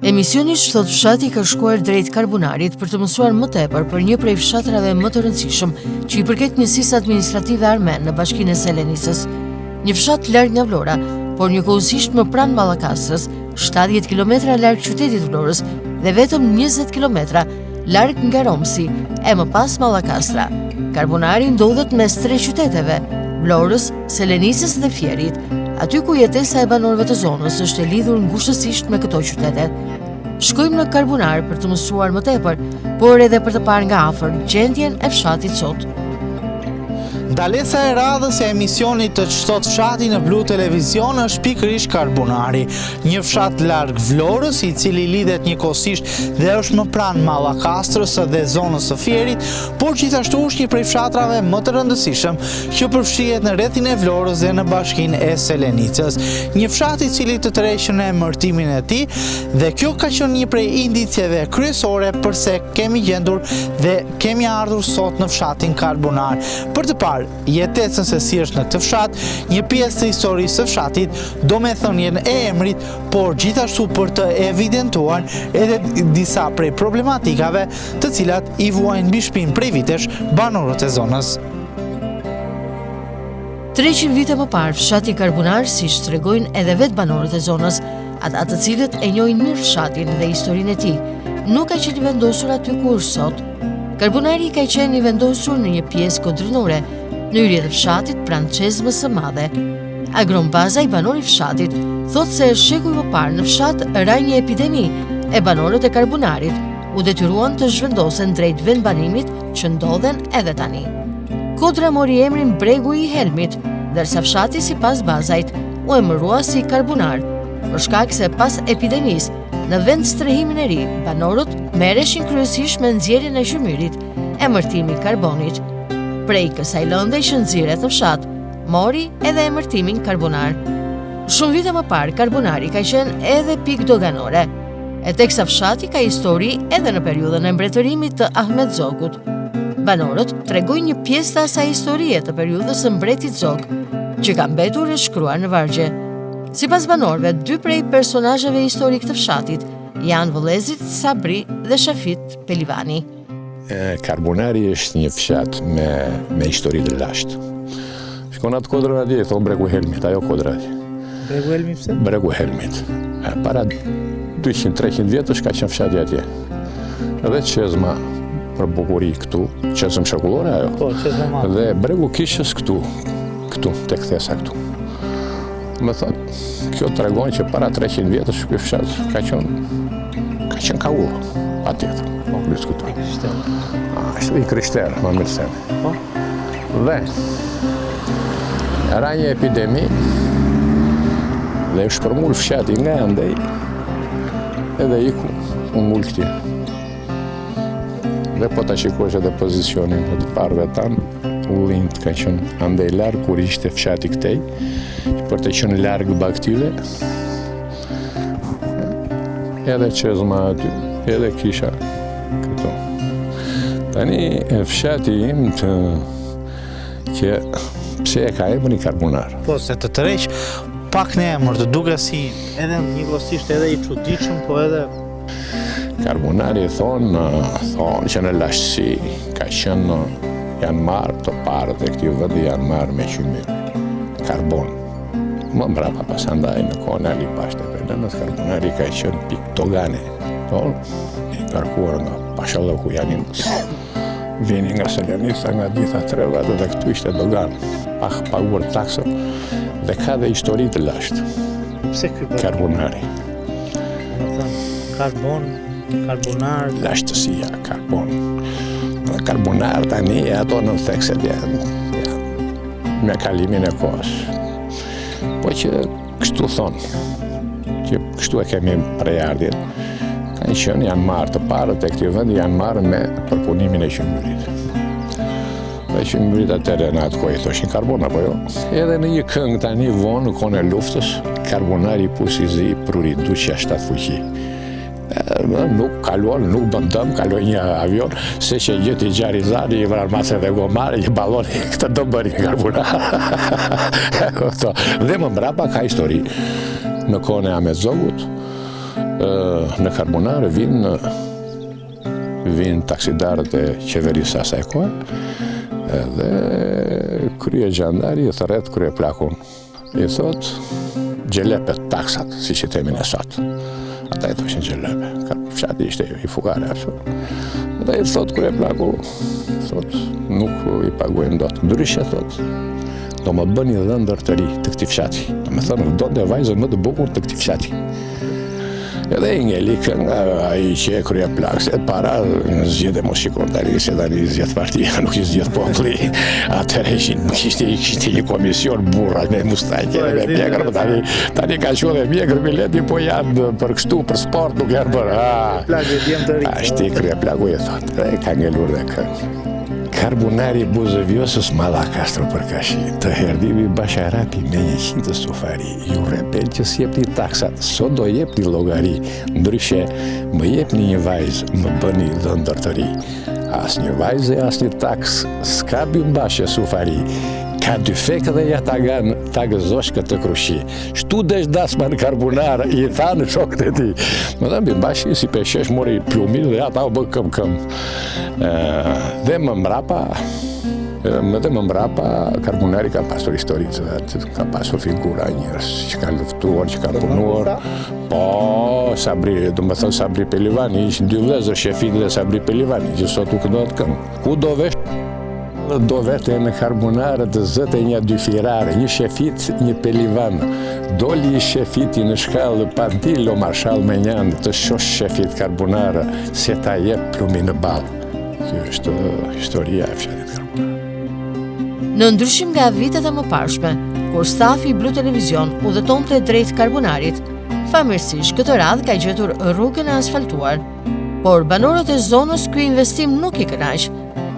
Emisioni Shtot Fshati ka shkuar drejt Karbunarit për të mësuar më tepër për një prej fshatrave më të rëndësishëm që i përket njësisë administrative armen në bashkinë e Selenisës. Një fshat larg nga Vlora, por njëkohësisht më pranë Mallakastrës, 70 km larg qytetit Vlorës dhe vetëm 20 km larg nga Romsi, e më pas Mallakastra. Karbunari ndodhet mes 3 qyteteve, Vlorës, Selenisës dhe Fierit, aty ku jetesa e banorëve të zonës është e lidhur ngushtësisht me këto qytete. Shkojmë në Karbunar për të mësuar më tepër, por edhe për të parë nga afër gjendjen e fshatit sot. Ndalesa e radhës e emisionit të Shtot Fshati në Blu Televizion është pikërisht Karbunari, një fshat larg Vlorës, i cili lidhet njëkohësisht dhe është më pranë Mallakastrës dhe zonës së Fierit, por gjithashtu është një prej fshatrave më të rëndësishëm që përfshihet në rrethin e Vlorës dhe në bashkinë e Selenicës. Një fshat i cili të tërheqën në emërtimin e tij, dhe kjo ka qenë një prej indicjeve kryesore përse kemi gjendur dhe kemi ardhur sot në fshatin Karbunar për të parë jetesën se si është në këtë fshat, një pjesë të historisë së fshatit, domethënien e emrit, por gjithashtu për të evidentuar edhe disa prej problematikave të cilat i vuajnë mbi shpinë prej vitesh banorët e zonës. 300 vite më parë, fshati Karbunar, siç tregojnë edhe vetë banorët e zonës, ata të cilët e njohin mirë fshatin dhe historinë e tij, nuk ka qenë vendosur aty ku është sot. Karbunari ka qenë i vendosur në një pjesë kodrinore, në hyrje të fshatit pranë Çezmës së Madhe. Agrombaza i banorit fshatit thotë se shekuj më parë në fshat ra një epidemi e banorët e Karbunarit u detyruan të zhvendosen drejt vendbanimit që ndodhen edhe tani. Kodra mori emrin Bregu i Helmit, ndërsa fshati sipas bazait u emërua si Karbunar, për shkak se pas epidemisë në vend strehimin e ri, banorët merreshin kryesisht me nxjerrjen e gjymyrit, emërtimi karbonit. Prej kësaj lëndej që nxirret në fshat, mori edhe emërtimin Karbunar. Shumë vite më parë, Karbunari ka qenë edhe pikë doganore, e teksa fshati ka histori edhe në periudhën e mbretërimit të Ahmet Zogut. Banorët tregojnë një pjesë të asaj historie të periudhës së mbretit Zog, që ka mbetur e shkruar në vargje. Sipas banorëve, 2 prej personazheve historik të fshatit janë vëllezrit Sabri dhe Shafit Pelivani. Karbunari është një fshat me histori të lashtë. Shkon atë kodrën atje, i thonë Bregu Helmit, ajo kodra atje. Bregu Helmit pse? Bregu Helmit. Para 200-300 vjetësh ka qenë fshati atje. Edhe Çezma për bukuri këtu, Çezmë shekullore ajo. Po, Çezma Madhe. Dhe Bregu Kishës këtu, tek thesa këtu. Më thonë, kjo tregon që para 300 vjetësh ky fshat ka qenë ka urë, patjetër. I krishter, më mirë thënë. Dhe ra një epidemi dhe është përmull fshati nga andej edhe iku mull këti. Dhe po ta shikosh edhe pozicionin e të parëve tanë, ullint ka qenë andej largë kur ishte fshati këtej, për të qenë largë baktive, edhe Çezma aty, edhe kisha këto. Tani fshati im që pse e ka emrin Karbunar. Po, se të tërheq pak në emër, të duke si edhe njëkohësisht edhe i çuditshëm, po edhe Karbunari thonë që në lashtësi ka qenë janë marrë të parët e këtij vendi janë marrë me gjymyr, karbon. Më mbrapa pas andaj në kohën e Ali Pashte Pelenës, Karbunari ka qenë pikë dogane. I ngarkuar nga Pashalloku Janimës. Vini nga Selenica, nga gjitha trevat dhe këtu ishte dogan. Paguar taksën dhe ka dhe histori të lashtë. pse ky Karbunari. Karbon, karbonar, Lashtësia, karbon. Karbonar tani ato në thekset janë me kalimin e kohës. Po që kështu thonë, që kështu e kemi prejardit, kanë qenë janë marrë të parët e këtij vendi janë marrë me përpunimin e gjymyrit. Dhe gjymyrit atëherë në atë kohë i thoshin karbon apo jo. Edhe në një këngë tani vonë në kohën e luftës, Karbunari pusi zi pruri 207 fuqi. Nuk kalon, nuk bën dëm, kaloi një avion, se që gjeti Gjarizani, i vrarmase dhe gomare, një baloni, këtë do bëri karbunar. Dhe më mbrapa ka histori. Në kohën e Ahmet Zogut, në karbunar vinë taksidarët e qeverisë asaj kohe, dhe krye gjandari i thret krye plakun. I thot, gjelepet taksat, si që temin e sot. Ata i thoshin gjelepe, fshati ishte i fukare ashtu. Ata i thot krye plaku, thot, nuk i paguajmë dot. Ndryshe thot, do më bëni dhëndër të ri të këtij fshati. Do më thënë, do të vajzën më të bukur të këtij fshati. Edhe i ngeli kënga ai që e krye plak, se para zgjedhë mos shikon tani se tani zgjedh partia, nuk i zgjedh populli. Atëherë kishte një komision burra me mustaqe me mjekër, tani ka qenë dhe mjekër me leti, po janë për kështu, për sport, nuk janë për. Plagë djem të ri. Ashtu i krye plaku e thot, ka ngelur dhe këngë. Karbunari Buzëvjosës Mallakastër përkashi, të herdhimi Basharapi me 100 sufari, ju repel që s'jepni taksat, sot do jepni llogari, ndryshe më jepni një vajzë, më bëni dhëndër të ri. As një vajzë, as një taks, s'ka bimbash sufari, ka dy fekë dhe ja ta gëzosh këtë krushi. Shtu desh dasma në karbunar, i thanë shokët e ti. Më dhe bimbashi si peshesh mori plumit dhe ata u bë këm. Dhe më mbrapa, karbunari ka pasur historitë vetë, ka pasur figura njerëz që kanë luftuar, që kanë punuar. Po, Sabri Pelivani, ishin dy vëllezër, Shefik dhe Sabri Pelivani, që sot u këndohet këngë. Ku do vesh? Do vete në karbunare të zëte një dyfirare, një Shefit, një Pelivan. Doli i Shefiti në shkallë, pa dilo marshal me njanë, të shosh Shefit karbunare, se ta jep plumi në balë. Kjo është historia e fshatit karbunar. Në ndryshim nga vitet e mëparshme, kur stafi i Blu Televizion udhëtonte drejt karbunarit, famirësisht këtë radhë ka gjetur rrugën e asfaltuar. Por banorët e zonës ky investim nuk i kënaq.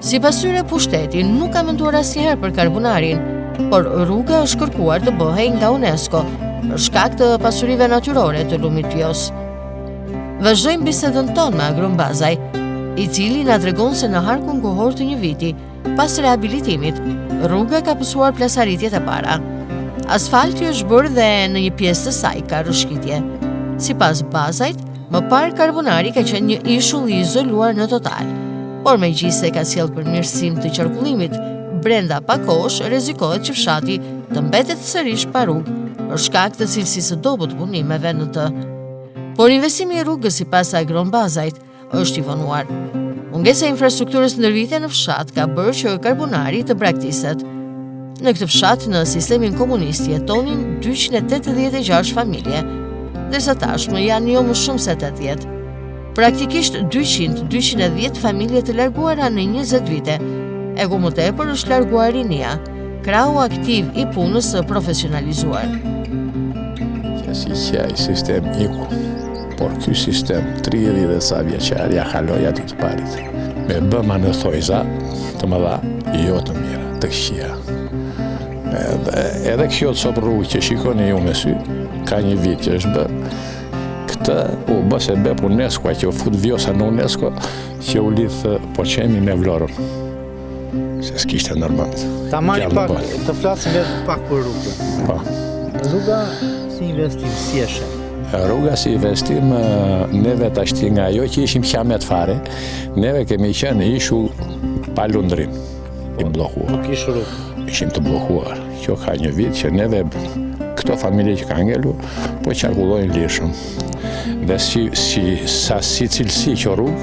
Sipas tyre, pushteti nuk ka menduar asnjëherë për karbunarin, por rruga është kërkuar të bëhej nga UNESCO për shkak të pasurive natyrore të lumit Vjos. Vazhdojmë bisedën tonë me Agron Bazaj, i cili na tregon se në harkun kohor të një viti, pas rehabilitimit, rruga ka pësuar plasaritjet e para. Asfalti është bërë dhe në një pjesë të saj ka rrëshqitje. Sipas Bazajt, më parë karbunari ka qenë një ishull i izoluar në total, por megjithëse ka sjellë përmirësim të qarkullimit, brenda pak kohësh rrezikohet që fshati të mbetet sërish pa rrugë për shkak të cilësisë së dobët punimeve në të. Por investimi i rrugës sipas Agron Bazajt është i vonuar. Mungesa e infrastrukturës ndërvite në fshat ka bërë që karbunari të braktiset. Në këtë fshat në sistemin komunist jetonin 286 familje, ndërsa tashmë janë jo më shumë se 80. Praktikisht 200-210 familje të larguara në 20 vite, e ku më tepër është larguar rinia, krau aktiv i punës së profesionalizuar. Si qaj sistem iku, por ky sistem 30 dhe sa vjeqar ja kaloi aty të parit. Me bëma në thojza të mëdha, jo të mira, të këqija. Edhe kjo të sopë rrugë që shikoni ju me sy, ka një vit që është bërë. Këtë u bë se bep UNESCO, që u fut Vjosa në UNESCO, që u lidhë Poqemi me Vlorën. Se s'kishte normal. Ta marri pak, të flasim vetë pak për rrugën. Po. Rruga si investim, si eshe? Rruga si investim, neve tashti nga ajo që ishim qamet fare, neve kemi qenë ishull pa lundrim, i blokuar. Nuk ishë rrugë. Ishim të blokuar. Kjo ka një vit që neve, këto familje që ka ngelur, po qarkullojnë lirshëm. Dhe si cilësi që rrugë,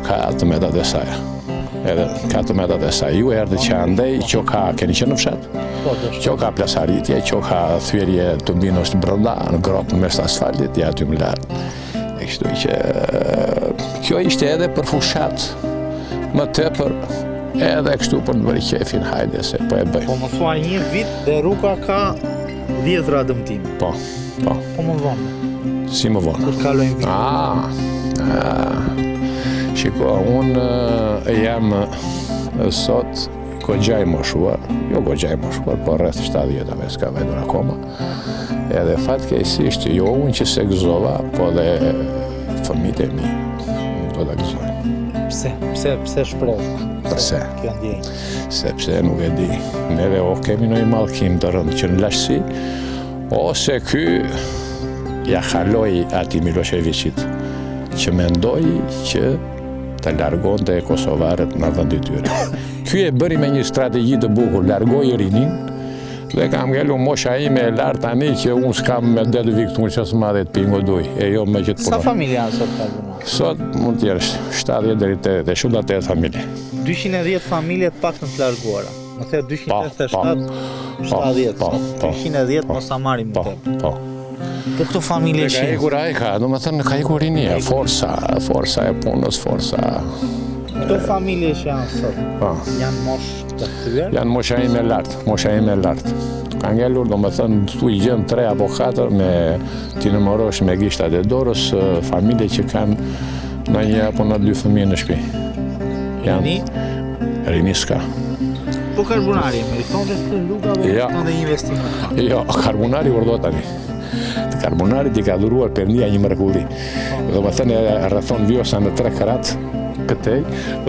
ka të metat e saj. Edhe ka të metat e saj. Ju erdhe që andej, që ka, keni qenë në fshat? Që ka plasaritje, që ka thyrje të mbinosh brenda, në gropë në mes të asfaltit, ja aty më lartë. E kështu që kjo ishte edhe për fushat, më tepër, edhe kështu për në bëri qefin, hajde se po e bëjmë. Po më thua një vit dhe rruga ka 10 dëmtime. Po. Po më vonë. Si më vonë? Kur kalojnë vit. Shiko, unë jam sot goxha i moshuar, jo goxha i moshuar, por rreth 70-ave s'ka vajtur akoma. Edhe fatkeqësisht jo unë që se gëzova, po dhe fëmijët e mi, nuk do ta gëzoj. Pse shpreh? Pse? Kjo ndjenjë. Sepse nuk e di. Neve o kemi një mallkim të rëndë që në lashësi, ose ky ja kaloi ati Miloševićit që mendoi që të largonte kosovarët në vendin e tyre. Ky e bëri me një strategji të bukur, largoi rinin dhe kam ngelu mosha ime e lartë tani që unë s'kam me detë viktur që s'ma dhe të pingo duj, e jo me që të Sa punon. familje janë sot Karbunar? Sot mund t'jesh 70 deri te 80 familje. 210 familje të paktën të larguara. Më the 287, 70, po. 310 mos sa marrim më tepër. Po. Po këto familje Ka ikur ajka, do më thënë ka ikur rinia, forsa e punës, forsa. Këto familje që janë sot, Po. janë mosh të kthyer? Janë mosha ime lartë. Ka ngellur, do më thënë, tu i gjenë 3 apo 4 me t'i nëmërosh me gishtat e dorës, familje që kanë në 1 apo në 2 fëmijë në shtëpi. Rini s'ka. Po Karbunari, meriton dhe këtë luga dhe Ja. meriton dhe investimet? Jo, Karbunari urdo tani. Karbunari ti ka dhuruar Perëndia një mrekulli. Do më thënë, e rrethon vjosa në 3 karat këtej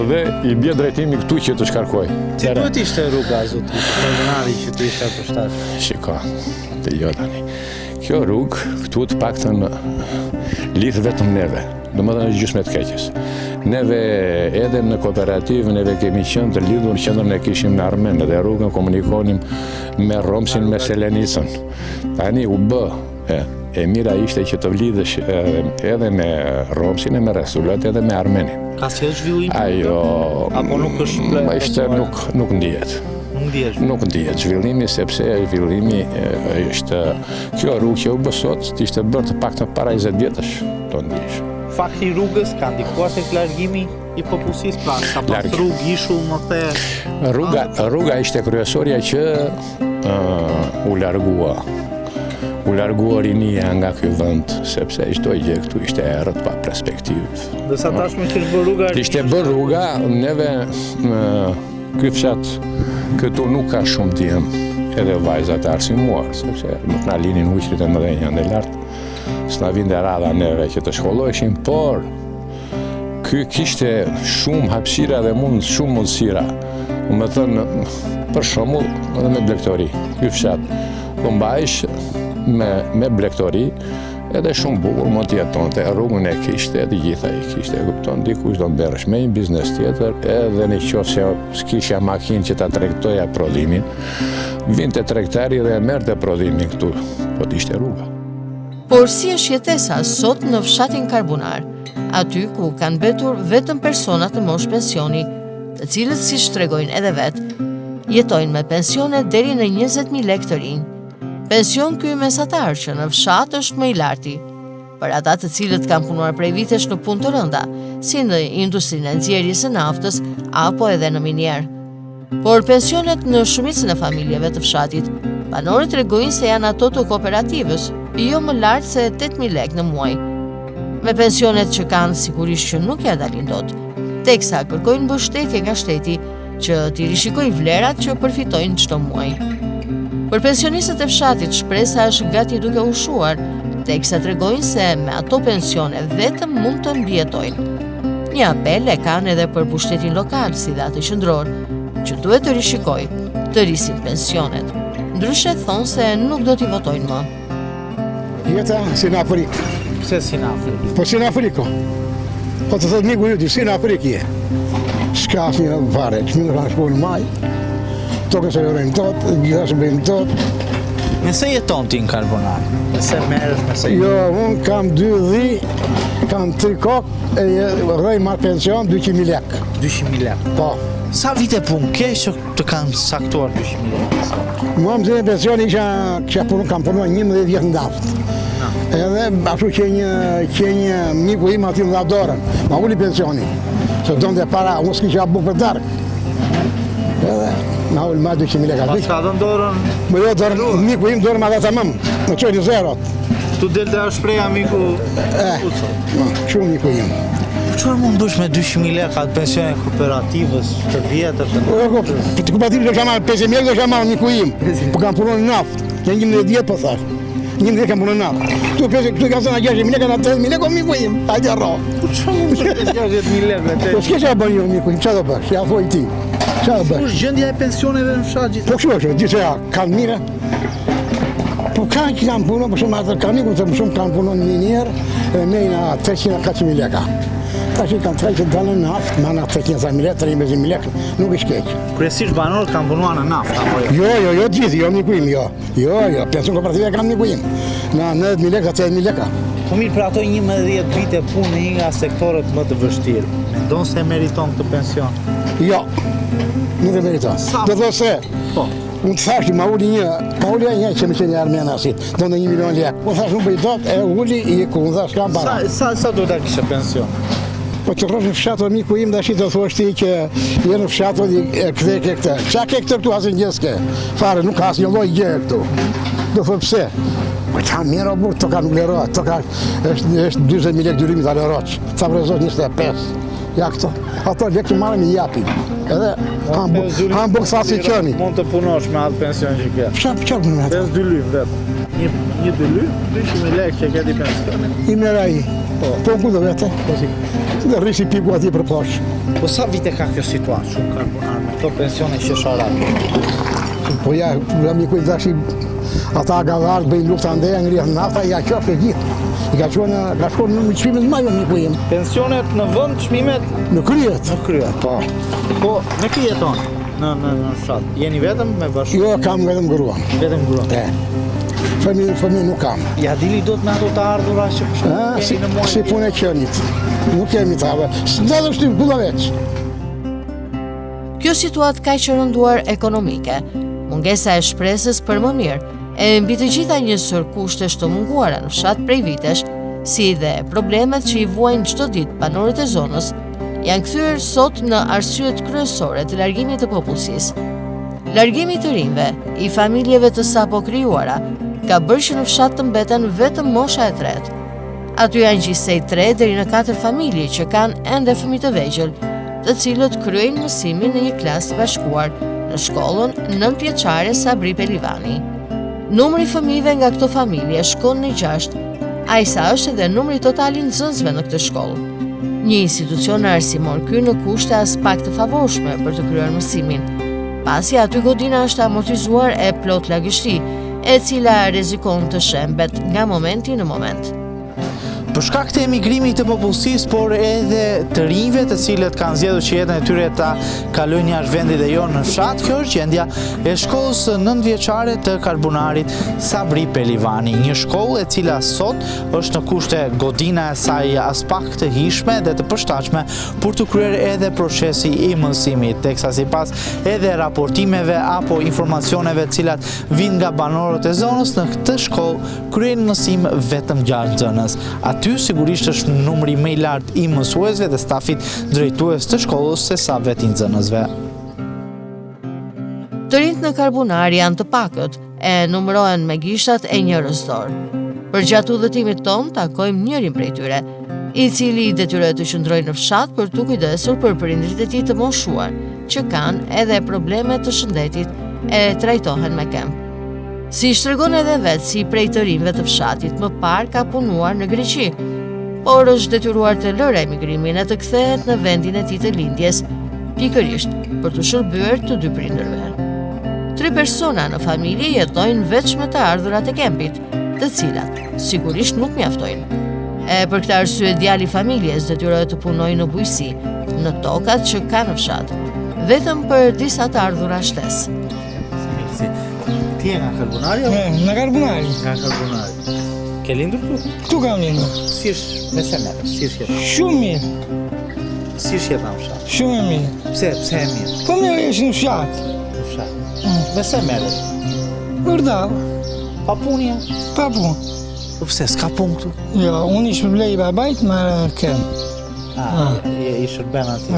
dhe i bje drejtimi këtu që të shkarkoj. Si duhet ishte rruga, zoti Karbunari, që të ishte përshtat? Shiko, të jo tani. Kjo rrugë këtu të paktën lidh vetëm neve, do më thënë gjysmë të keqes. Neve edhe në kooperativë, neve kemi qenë të lidhur, qendrën e kishim në Armenë dhe rrugën komunikonim me Romsin, me Selenicën. Tani u bë, e mira ishte që të vlidhesh edhe me Romsin e me Resulat edhe me Armenin. Ka qenë zhvillim? Ajo, Apo nuk është ishte nuk ndihet. Nuk ndihet zhvillimi, sepse zhvillimi është kjo rrugë që u bë sot, ishte bërë të paktën para 20 vjetësh, do ndihesh. Fakti i rrugës ka ndikuar tek largimi i popullsisë, pra ka pas rrugë ishull më the. Rruga ishte kryesorja që u largua rinia nga ky vend, sepse çdo gjë këtu ishte errët pa perspektivë. Dhe sa tashmë që është bërë rruga? Ishte bërë rruga, neve ky fshat këtu nuk ka shumë djem, edhe vajzat e arsimuar, sepse nuk na linin huqrit e mëdhenj ande lart. S'na vinte rada neve që të shkolloheshim, por ky kishte shumë hapësira dhe shumë mundësira. Do të thënë, për shembull, edhe me blegtori, ky fshat do mbajsh me blegtori, edhe shumë bukur mund të jetonte, rrugën e kishte, të gjitha i kishte, kupton, dikush do mberresh me një biznes tjetër, edhe në qoftë se s'kisha makinë që ta tregtoja prodhimin, vinte tregtari dhe e merrte prodhimin këtu, po t'ishte rruga. Por si është jetesa sot në fshatin Karbunar, aty ku kanë mbetur vetëm personat të mosh pensioni, të cilët siç tregojnë edhe vetë, jetojnë me pensione deri në 20.000 lekë të rinj. Pension ky mesatar që në fshat është më i larti. Për ata të cilët kanë punuar prej vitesh në punë të rënda, si në industrinë e nxjerrjes së naftës apo edhe në minier. Por pensionet në shumicën e familjeve të fshatit, banorët tregojnë se janë ato të kooperativës, jo më lartë se 8.000 lekë në muaj. Me pensionet që kanë sigurisht që nuk ja dalin dot, teksa kërkojnë mbështetje nga shteti që t'i rishikojë vlerat që përfitojnë çdo muaj. Për pensionistët e fshatit shpresa është gati duke ushuar, teksa tregojnë se me ato pensione vetëm mund të mbijetojnë. Një apel e kanë edhe për pushtetin lokal si dhe atë qendror, që duhet të rishikojë, të rrisin pensionet. Ndryshe thonë se nuk do t'i votojnë më. Jeta si në Afrikë. Pse si në Afrikë? Po si në Afrikë. Po të thëtë miku juti, si në Afrikë je. S'ka asë një fare, që më në shpojnë maj, toke se lërejnë tot, gjitha se bëjnë tot. Nëse jeton ti në Karbunar? Nëse merresh me se? Jo, unë kam 2 dhi, kam 3 kokë, e rrej marë pension 200.000 lekë. 200.000 lekë? Po. Sa vite punë ke që të kanë saktuar 200.000 lekë? Mua më zënë pension kam punuar 11 vjetë në daftë. Edhe ashtu që një miku im aty në dorën, ma uli pensioni. Se donte para, unë s'kisha buk për darkë. Edhe ma uli ma 200.000 lekë. Pas ka dhe në dorën? Më jo, miku im dorën ma dhe të mëmë, më qojnë zerot. Tu del të shpreja miku Shumë miku im. Qërë mund dush me 200.000 lekë atë pensione kooperativës të vjetër? Të kooperativës do shamarë 5.000 lekë do shamarë miku im, po kam punu në naftë, që 11 vjetë po thash. 11 kam punë natë. Këtu ka thënë 60.000 lekë, 80.000 lekë, miku im, hajde rro. Çfarë 60.000 lekë? Po s'ke që bën ju, miku im, çfarë do bësh? Ja thoj ti. Çfarë do bësh? Kush gjendja e pensioneve në fshat gjithë? Po kështu, gjithë kanë mire. Po ka që kanë punë, për shumë atër kanë miku, për shumë kanë punon minier, mejna 300-400.000 lekë. Ta që kanë trejtë të dalën në naftë, mana 300.000 lekë, 300.000 lekë, nuk është keq. Kryesisht banorët kanë punuar në naftë apo jo? Jo, gjithë, jo miku im, jo. Jo, pension kooperative kam miku im. Na 90.000 lekë, 80.000 lekë. Po mirë, për ato 11 vite punë nga sektorët më të vështirë, mendon se meriton këtë pension? Jo, nuk e meriton. Do thosë se, Po. unë të thashti, ma uli një që më qenë armena asit, do në 1 milion lekë. Unë thashti, unë bëjtot, e uli i ku, unë thashti kam para. Sa do ta kishe pension? Po të rrosh në fshato miku im, dashi të thuash ti që je në fshato e këthe ke këtë. Qa ke këtë këtu asë njëske? Fare, nuk asë një loj gjë këtu. Do thë pse? Po qa mirë o burë, të ka nuk lërot, të ka është 20.000 lekë dyrimi të lërot, të prezot 25. Ja këto, ato lekë të marrëm i japim. Edhe han buk sa si qëni. Mund të punosh me atë pension që ke. Qa më me atë? 5 lyp vetë. Një 2 lyp, 200.000 lekë që ke ti pension. I mera i. Po ku do vete? Po si. Dhe rrisi piku ati për posh. Po sa vite ka kjo situatë shumë karbonar me këto pensione qesharake? Po ja miku i tashi, ata gavarë bëjnë lufta ndeja, ngrihet nafta, ja qofë e gjithë. I ka shkuar në çmimet më jo miku im. Pensionet në vend, çmimet Në kryet. në kryet. Po. Po, me ki jeton në fshat? Jeni vetëm me bashkë? Jo, kam vetëm gruan. Vetëm gruan. Fëmijë nuk kam. Ja dili do të me ato të ardhura që Si keni në muaj? punë e qenit. Nuk kemi të habe. Dhe dhe shtim, kuda veç. Kjo situatë ka qërënduar ekonomike, mungesa e shpresës për më mirë, e mbi të gjitha njësër kushtesh të munguara në fshat prej vitesh, si dhe problemet që i vuajnë çdo ditë banorët e zonës, janë kthyer sot në arsyet kryesore të largimit të popullsisë. Largimi të rinjve, i familjeve të sapo krijuara, ka bërë që në fshat të mbeten vetëm mosha e tretë. Aty janë gjithsej 3 deri në 4 familje që kanë ende fëmijë të vegjël, të cilët kryejnë mësimin në një klasë të bashkuar në shkollën 9-vjeçare Sabri Pelivani. Numri fëmijëve nga këto familje shkon në 6, ajsa është edhe numri total i nxënësve në këtë shkollë. Një institucion arsimor ky në kushte as pak të favorshme për të kryer mësimin, pasi aty godina është amortizuar e plot lagështi, e cila rrezikon të shembet nga momenti në moment. Për shkak të emigrimit të popullsisë, por edhe të rinjve të cilët kanë zgjedhur që jetën e tyre ta kalojnë jashtë vendit dhe jo në fshat, kjo është gjendja e shkollës 9-vjeçare të Karbunarit Sabri Pelivani, një shkollë e cila sot është në kushte godina e saj as pak të hishme dhe të përshtatshme për të kryer edhe procesi i mësimit, teksa sipas edhe raportimeve apo informacioneve të cilat vijnë nga banorët e zonës, në këtë shkollë kryejnë mësim vetëm 6 nxënës. Aty sigurisht është numri më i lartë i mësuesve dhe stafit drejtues të shkollës se sa vetë i nxënësve. Të rinjt në Karbunar janë të pakët, e numërohen me gishtat e njërës dorë. Për gjatë udhëtimit ton, takojmë njërin prej tyre, i cili i detyrohet të qëndrojë në fshat për të kujdesur për prindrit e tij të moshuar, që kanë edhe probleme të shëndetit e trajtohen me kemp. Si shtregon edhe vetë si prej të rinjve të fshatit, më parë ka punuar në Greqi, por është detyruar të lërë emigrimin e të kthehet në vendin e tij të lindjes, pikërisht për të shërbyer të 2 prindërve. 3 persona në familje jetojnë veç me të ardhurat e kempit, të cilat sigurisht nuk mjaftojnë. E për këtë arsye djali i familjes detyrohet të punojë në bujqësi, në tokat që ka në fshat, vetëm për disa të ardhura shtesë. Ti je nga Karbunari apo? Nga Karbunari. Nga Karbunari. Ke lindur këtu? Këtu kam lindur. Si është me se merë? Si është jetë? Shumë mirë. Si është jetë në fshat? Shumë e mirë. Pse e mirë? Po mirë është në fshat. Në fshat. Me se merë? Vërdal. Pa punja? Pa punë. Po pse, s'ka punë këtu? Jo, unë ishë blej i babajt, ma kem. I shërben ati.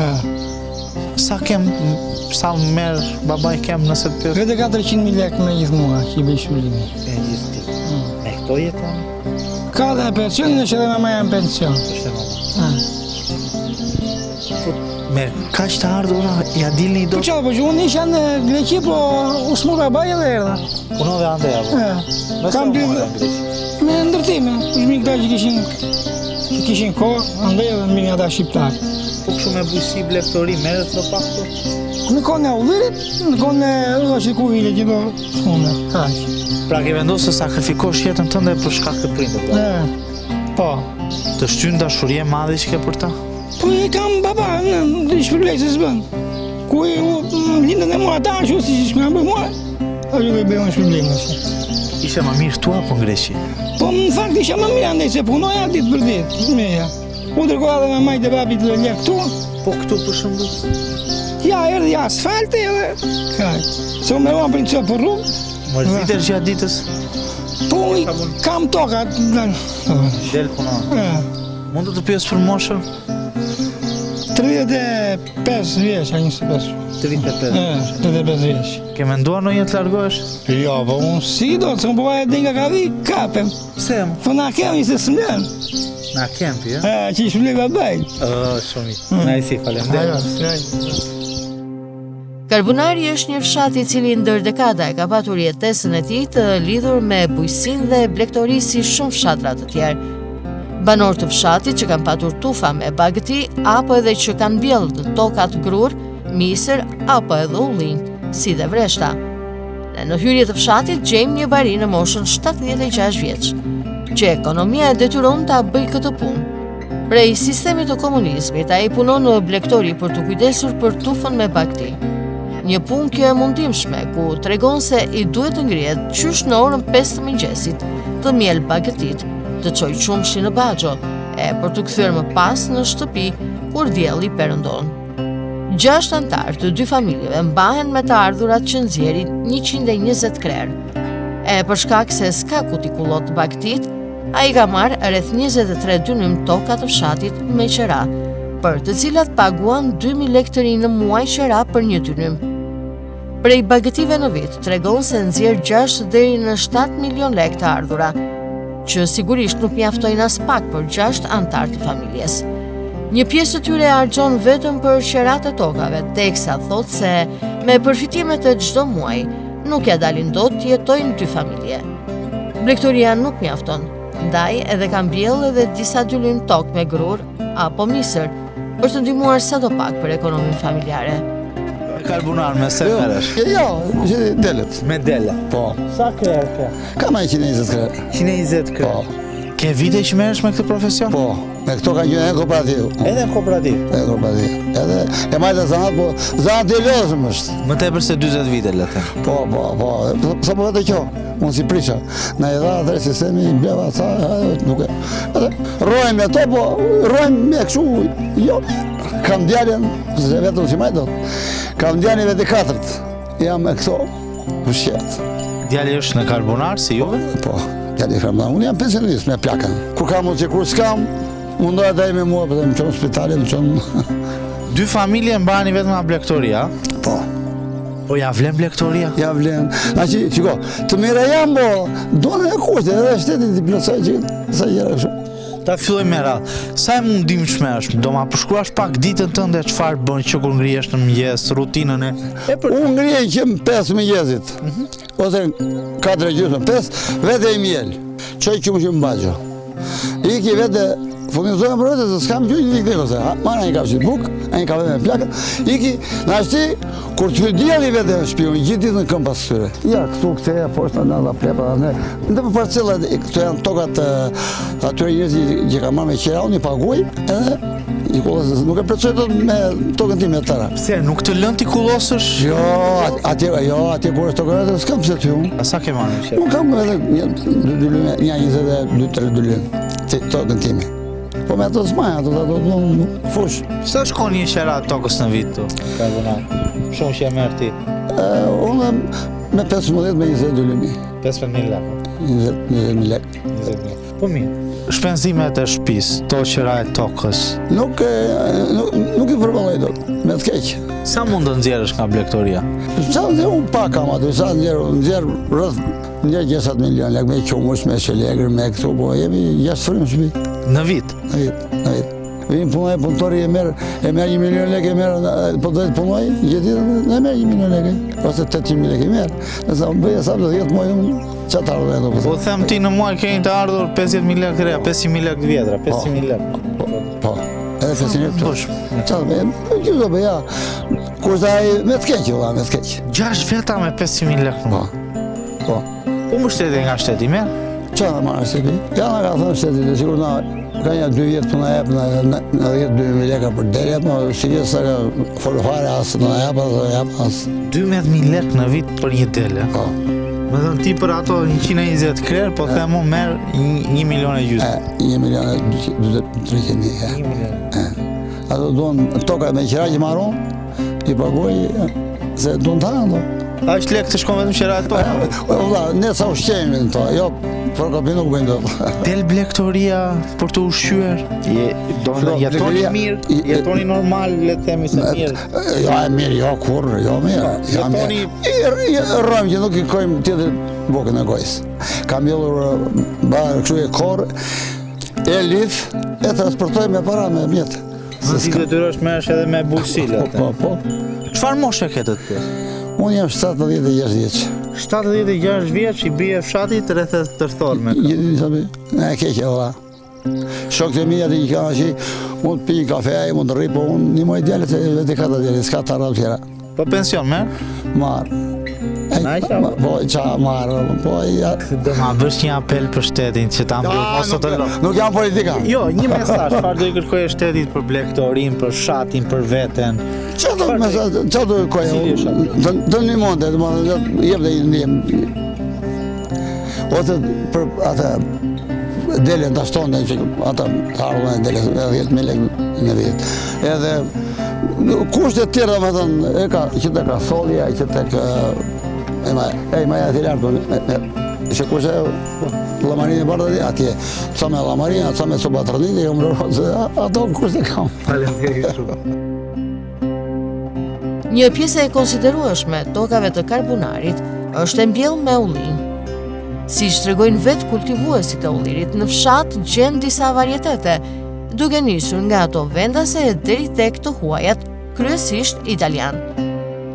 Sa merë babaj kem nëse të pjesë? Vete 400.000 lekë me gjithë mua, që i bëj shpëllimi. E gjithë ti. Me këto jeton? Ka dhe pension, në që dhe mama janë pension. Është e mama. Me kaq të ardhura, ja dilni do... Po qa, po që unë isha në Greqi, po usmu babaj edhe erda. Punove ande, apo? Kam Me ndërtime, shmi këta që kishin kohë, andaj edhe mbi ata shqiptarë. Po kështu me bujësi blegtori merret më pak këtu? Në kohën e ullirit, në kohën e është ku vile gjitho shkone, kaq. Pra ke vendosur të sakrifikosh jetën tënde për shkak të prindërve? Po. Të shtyn dashuri e madhe që ke për ta? Po e kam baba, në shpërblej se s'bën. Ku lindën e mua ata, ashtu si që shkënë bëj mua, ashtu dhe bëjmë shpërblej mëse. Ishe më mirë këtu apo në Greqi? Po në fakt isha më mirë andaj se punoja ditë për ditë, meja. U ndërkohë edhe me majtë e babit të lek këtu. Po këtu për shembull? Ja, erdhi asfalte edhe kaq. Se u meruan për një copë për rrugë. Mërzitesh gjatë ditës? Po kam tokat. Del punon. Mund të pyes për moshën? 35 vjeç, 25. 35 vjeç. Ke menduar ndonjë të largohesh? Jo, po unë si do, se unë po e dinga ka vi, kapem. Pse? Po na kemi se s'mlen. Na kempi, Që i shpëlej babajt. Shumë mirë. Na i si, faleminderit. Karbunari është një fshat i cili ndër dekada e ka patur jetesën e tij të lidhur me bujqësinë dhe blegtorisë si shumë fshatra të tjerë. Banor të fshatit që kanë patur tufa me bagëti apo edhe që kanë mbjellë në tokat grur, misër apo edhe ullin, si dhe vreshta. Në hyrje të fshatit gjejmë një bari në moshën 76 vjeç, që ekonomia e detyron ta bëj këtë punë. Prej sistemit të komunizmit, ai punon në blegtori për të kujdesur për tufën me bagëti. Një punë kjo e mundimshme, ku tregon se i duhet të ngrihet qysh në orën 5 të mëngjesit, të mjel bagëtit, të çoj qumshi në baxho, e për të kthyer më pas në shtëpi kur dielli perëndon. 6 antarë të 2 familjeve mbahen me të ardhurat që nxjerrin 120 krerë. E për shkak se s'ka ku t'i kullot bagëtit, ai ka marrë rreth 23 dynim toka të fshatit me qera, për të cilat paguan 2000 lekë të rinë në muaj qera për një dynim. Prej bagëtive në vit tregon se nxjerr 6 deri në 7 milion lekë të ardhura, që sigurisht nuk mjaftojnë as pak për 6 antar të familjes. Një pjesë të tyre harxhon vetëm për qerat e tokave, teksa thot se me përfitimet e çdo muaji nuk ja dalin dot të jetojnë 2 familje. Blegtoria nuk mjafton, ndaj edhe ka mbjellë edhe disa dylim tokë me grur apo misër për të ndihmuar sadopak për ekonominë familjare. Karbunar me se merresh? Jo, që delet. Me dele. Po. Sa krerë ke? Kam ai 120 krerë. 120 krerë. Po. Ke vite që merresh me këtë profesion? Po. Me këto ka gjënë kooperativ. Edhe në kooperativ? Edhe kooperativ. Edhe e majta zanat, po zanat e lozëm është. Më tepër se 40 vite le të them. Po. Sa po vetë kjo? Unë si prisha. Na i dha atë sistemi, bleva sa, nuk e. Edhe rojmë ato, po rojmë me kështu. Jo. Kam djalën, se vetëm si majtot. Kam djalën vetë 4. Jam me këto ushqet. Djali është në Karbunar si juve? Po. Djali Karbunar. Unë jam pensionist me plakën. Kur kam ose kur s'kam, mundohet ai me mua, për të më qonë spitali, më qonë. 2 familje mbani vetëm nga blegtoria? Po. Po ja vlen blegtoria? Ja vlen. Qiko, të mire jam, po, done e kushte, edhe shtetit i plëtsoj që sa gjera kështu. Ta filloj me radhë. Sa e mundimshme është? Do ma përshkruash pak ditën tënde çfarë bën që kur ngrihesh në mëngjes, rutinën e. Unë ngrihem që më 5 mëngjesit. Ose 4:30, 5 vetë e mjel. Çoj qumshi në baxho. Iki vetë furnizojmë rrëtë se s'kam gjujnë një këtë ose. Marë një kafshit buk, një kafe me plakën. Iki, në ashti, kur të djeli vetë në shpion, gjithë ditë në këmë pas këtyre. Ja, këtu këteja, poshtë në dhe plepa dhe ne. Në të për parcelat, këtu janë tokat atyre njërës që ka marrë me qera, unë i paguaj, edhe i kullosës. Nuk e përcoj të me tokën ti me të tëra. Pse, nuk të lënë ti kullosësh? Jo, atje kur është tokën edhe s'kam pëse ty unë. A sa ke marrë në qera? Unë kam edhe një 22 dylim, tokën time. Po me ato s'maja, ato fush. Sa shkon një qera tokës në vit tu, Karbunar? Shumë që e merë ti? Unë me 15 me 20 dylimi. 15.000 lekë. 20.000 lekë. 20.000. Po mirë. Shpenzimet e shtëpis, to qera e tokës. Nuk i përballoj dot, me të keq. Sa mund të nxjerrësh nga blegtoria? Sa unë pak kam aty, sa nxjerr rreth 60 milion lekë me qumush, me shelegër, me këtu, po jemi 6 frymë shtëpi. Në vit? Në vit. Vim punoj, punëtori e merr 1 milion lekë, po do të punoj, gjithë ditën e merr 1 milion lekë, ose 800.000 lekë e merr. Nëse bëj sa 10 muaj Që të ardhur e do Po them ti në muaj keni të ardhur 50.000 lekë të reja, 500.000 lekë të vjetra, 500.000 lekë. Po, edhe 500.000 lekë. Që të bëjë, që të bëjë, kushtaj me të keqë, me të keqë. 6 veta me 500.000 lekë. Po, po. Po më shteti nga shteti, me? Që në marrë shteti? Ja në ka thënë shteti, dhe sigur na ka një 2 vjetë për në jepë në 2.000 lekë për dere, po si vjetë sa ka folufare asë në jepë asë. 12.000 lekë në vit për një dele. Po. Më dhënë ti për ato 120 krerë, po themu merë 1 milion e gjysë. 1 milion e 300.000. 1 milion. Ato duan toka me qira që marron, i pagoj, se duan të hanë. A është lekë të shkon vetëm qira e to? Ne sa ushqemi në to, jo, për kapi nuk bëjnë do. Del blektoria për të ushqyer? Jetoni mirë, jetoni normal, le të themi se mirë. Jo e mirë, jo kur, jo mirë. Jetoni... Rrëm që nuk i kojmë tjetër bukën e gojës. Kam jellur barë kështu e korë, e lidh, e transportoj me para me mjetë. Në ti detyrosh merresh edhe me bujësile. Po. Çfarë moshe ke të të? Unë jam 76 vjeç. 76 vjeç, i bie fshatit rreth të rthorme. Ne e keqe valla. Shokët e mi aty që kanë që mund të pi një kafe, mund të rri, po unë një muaj djalet e vetë ka të djalet, s'ka të arra tjera. Po pension merr? Marr. Po qa marr, po ja. Do ma bësh një apel për shtetin që ta mbyll ose të lë. Nuk jam politika. Jo, një mesazh, çfarë do i kërkojë shtetit për blektorin, për fshatin, për veten? Qa do i kërkojë? Do një monde, jep dhe një ose për atë dele në tashtonë që ata të ardhën e dele 10.000 lekë në vjetë. Edhe kushtet tjera me thënë, që të ka solja, që të ka maja të lartë, që kushtet lamarin e bardë atje, ca me lamarin, ca me sobatërnit, e më rrërë, se ato kushtet kam. Faleminderit shumë. Një pjesë e konsiderueshme tokave të karbonarit është e mbjellë me ullinj. Si shtregojnë vetë kultivuesit e ullirit, në fshat gjen disa varietete, duke nisur nga ato vendase e deri tek të huajat, kryesisht italian.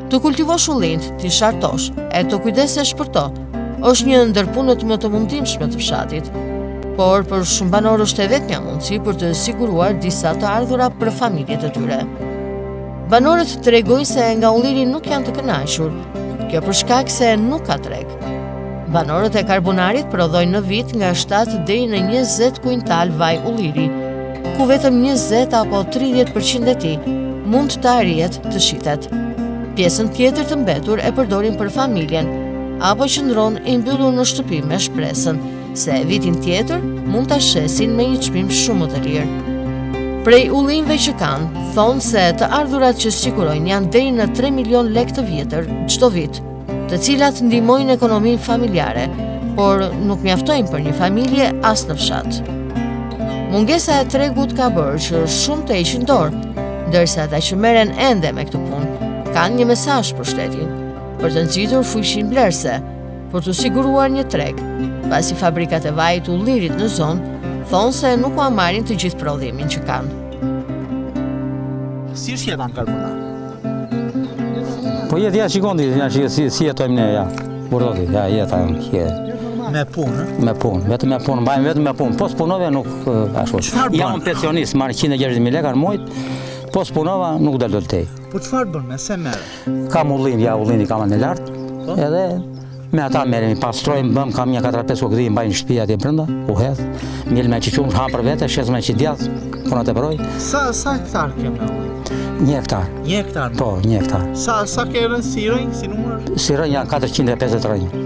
Të kultivosh ullinjt, t'i shartosh, e të kujdesesh për to, është një ndër punët më të mundimshme të fshatit. Por për shumë banorë është e vetë një mundësi për të siguruar disa të ardhura për familjet e tyre. Banorët tregojnë se nga ulliri nuk janë të kënaqur, kjo për shkak se nuk ka treg. Banorët e karbonarit prodhojnë në vit nga 7 deri në 20 kuintal vaj ulliri, ku vetëm 20 apo 30% e tij mund të arrihet të shitet. Pjesën tjetër të mbetur e përdorin për familjen, apo qëndron i mbyllur në shtëpi me shpresën se vitin tjetër mund ta shesin me një çmim shumë më të lirë. Prej ullinjve që kanë, thonë se të ardhurat që sigurojnë janë deri në 3 milion lekë të vjetër çdo vit, të cilat ndihmojnë ekonominë familjare, por nuk mjaftojnë për një familje as në fshat. Mungesa e tregut ka bërë që shumë të heqin dorë, ndërsa ata që merren ende me këtë punë kanë një mesazh për shtetin, për të nxitur fuqinë blerëse, për të siguruar një treg, pasi fabrikat e vajit ullirit në zonë thonë se nuk u marrin të gjithë prodhimin që kanë. Si është jeta në Karbonar? Po jetë shikondi, si jetojmë ne, ja. Burdoti, ja, jeta në Me punë? Me punë, vetëm me punë, mbajmë vetëm me punë. Po s'punove nuk ashtu. Jam pensionist, marrë 160.000 lekë në muajt, po s'punova nuk del doltej. Po çfarë bën, me se merre? Kam ullin, ja ullini kam në lartë, edhe me ata merremi, pastrojmë, bëm, kam një 4-5 ukëdhi, mbajnë shtëpia atje brenda, u hedh, mjell me që qumë, ham për vete, shes me që djath, punat e përoj. Sa hektar kemë ullin? 1 hektar. 1 hektar? Po, 1 hektar. Sa ke rënë si rënjë, si numër? Si rënjë janë 450 rënjë.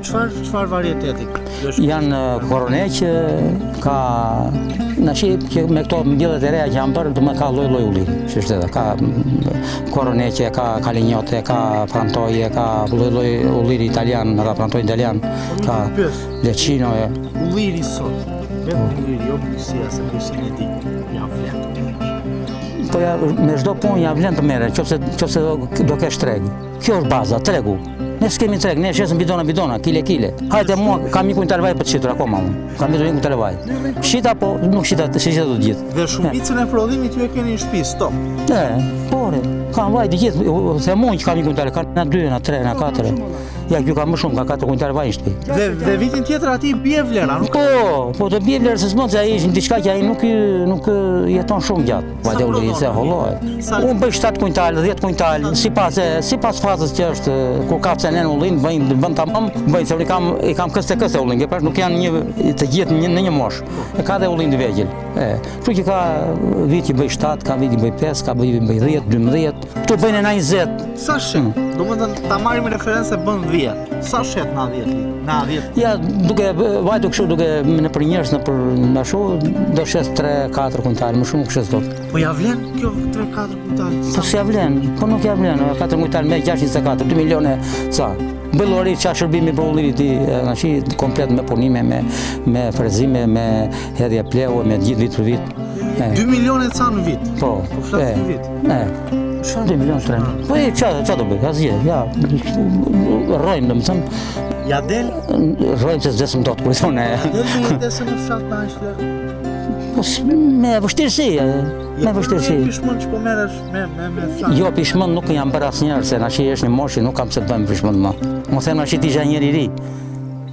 Çfarë varieteti? Janë koroneq, ka në shqip që me këto mbjellet e reja që janë bërë, ka lloj ulliri. Ka koroneqe, ka kalinjote, ka frantoje, ka lloj ulliri italian, ka frantoje italian, ka lecino. Ulliri sot, vetëm ulliri, jo bujësia, se bujësinë e di, janë vlen të merresh. Po me çdo punë janë vlen të merre, qofse do kesh treg. Kjo është baza, tregu. Ne s'kemi treg, ne shesim bidona, kile. Hajde mua, kam një kuintal vaj për të shitur akoma unë. Kam një kuintal vaj. Shita po, nuk shita të gjithë. Dhe shumicën e prodhimit ju e keni në shtëpi, stop. Pore, kam vaj të gjithë, them unë që kam një kuintal, kanë na 2, na 3, na 4. Ja, kjo ka më shumë, ka 4 kuntal vaj shtëpi. Dhe vitin tjetër ati bie vlera, nuk? Po të bie vlerë se s'mon se ai ishin diçka që ai nuk jeton shumë gjatë. Vajte ulli se hollohet. Unë bëj 7 kuntal, 10 kuntal, sipas fazës që është kur ka pse ullin, bën tamam, bëjnë se i kam këste ullin, që nuk janë një të gjithë në një moshë. E ka dhe ullin të vegjël. Kështu që ka vit që bëj 7, ka vit që bëj 5, ka vit që bëj 10, 12, këtu bëjnë na 20. Sa shet? Do më thënë, ta marim referencë bën 10. Sa shet na 10 litë? Na 10? Ja, vajtu kështu duke në për njërës, në për nashu, do shes 3-4 kuntal, më shumë kështu dot. Po ja vlen kjo 3-4 kuntal? Po s'ja vlen, po nuk ja vlen, 4 kuntal me 624, 2 milione ca. Bëllori qa shërbimi për ullirit i nashi komplet me punime, me frezime, me hedhje pleu, me gjithë vit për vit. 2 milione ca në vit? Po, flasë në vit? 2 milion shtrem. Po qa do bëj, asgjë, ja, rrojmë dhe më thëmë. Ja del? Rrojmë që s'desëm do të kur i thone. Ja del me jetesë në fshat në ashtë? Me vështirësi, me vështirësi. Jo pishmën që po meresh me fshat? Jo, pishmën nuk jam bërë asë njerë, se në që jesh një moshi, nuk kam se të bëjmë pishmën më. Më them në që t'isha njeri ri,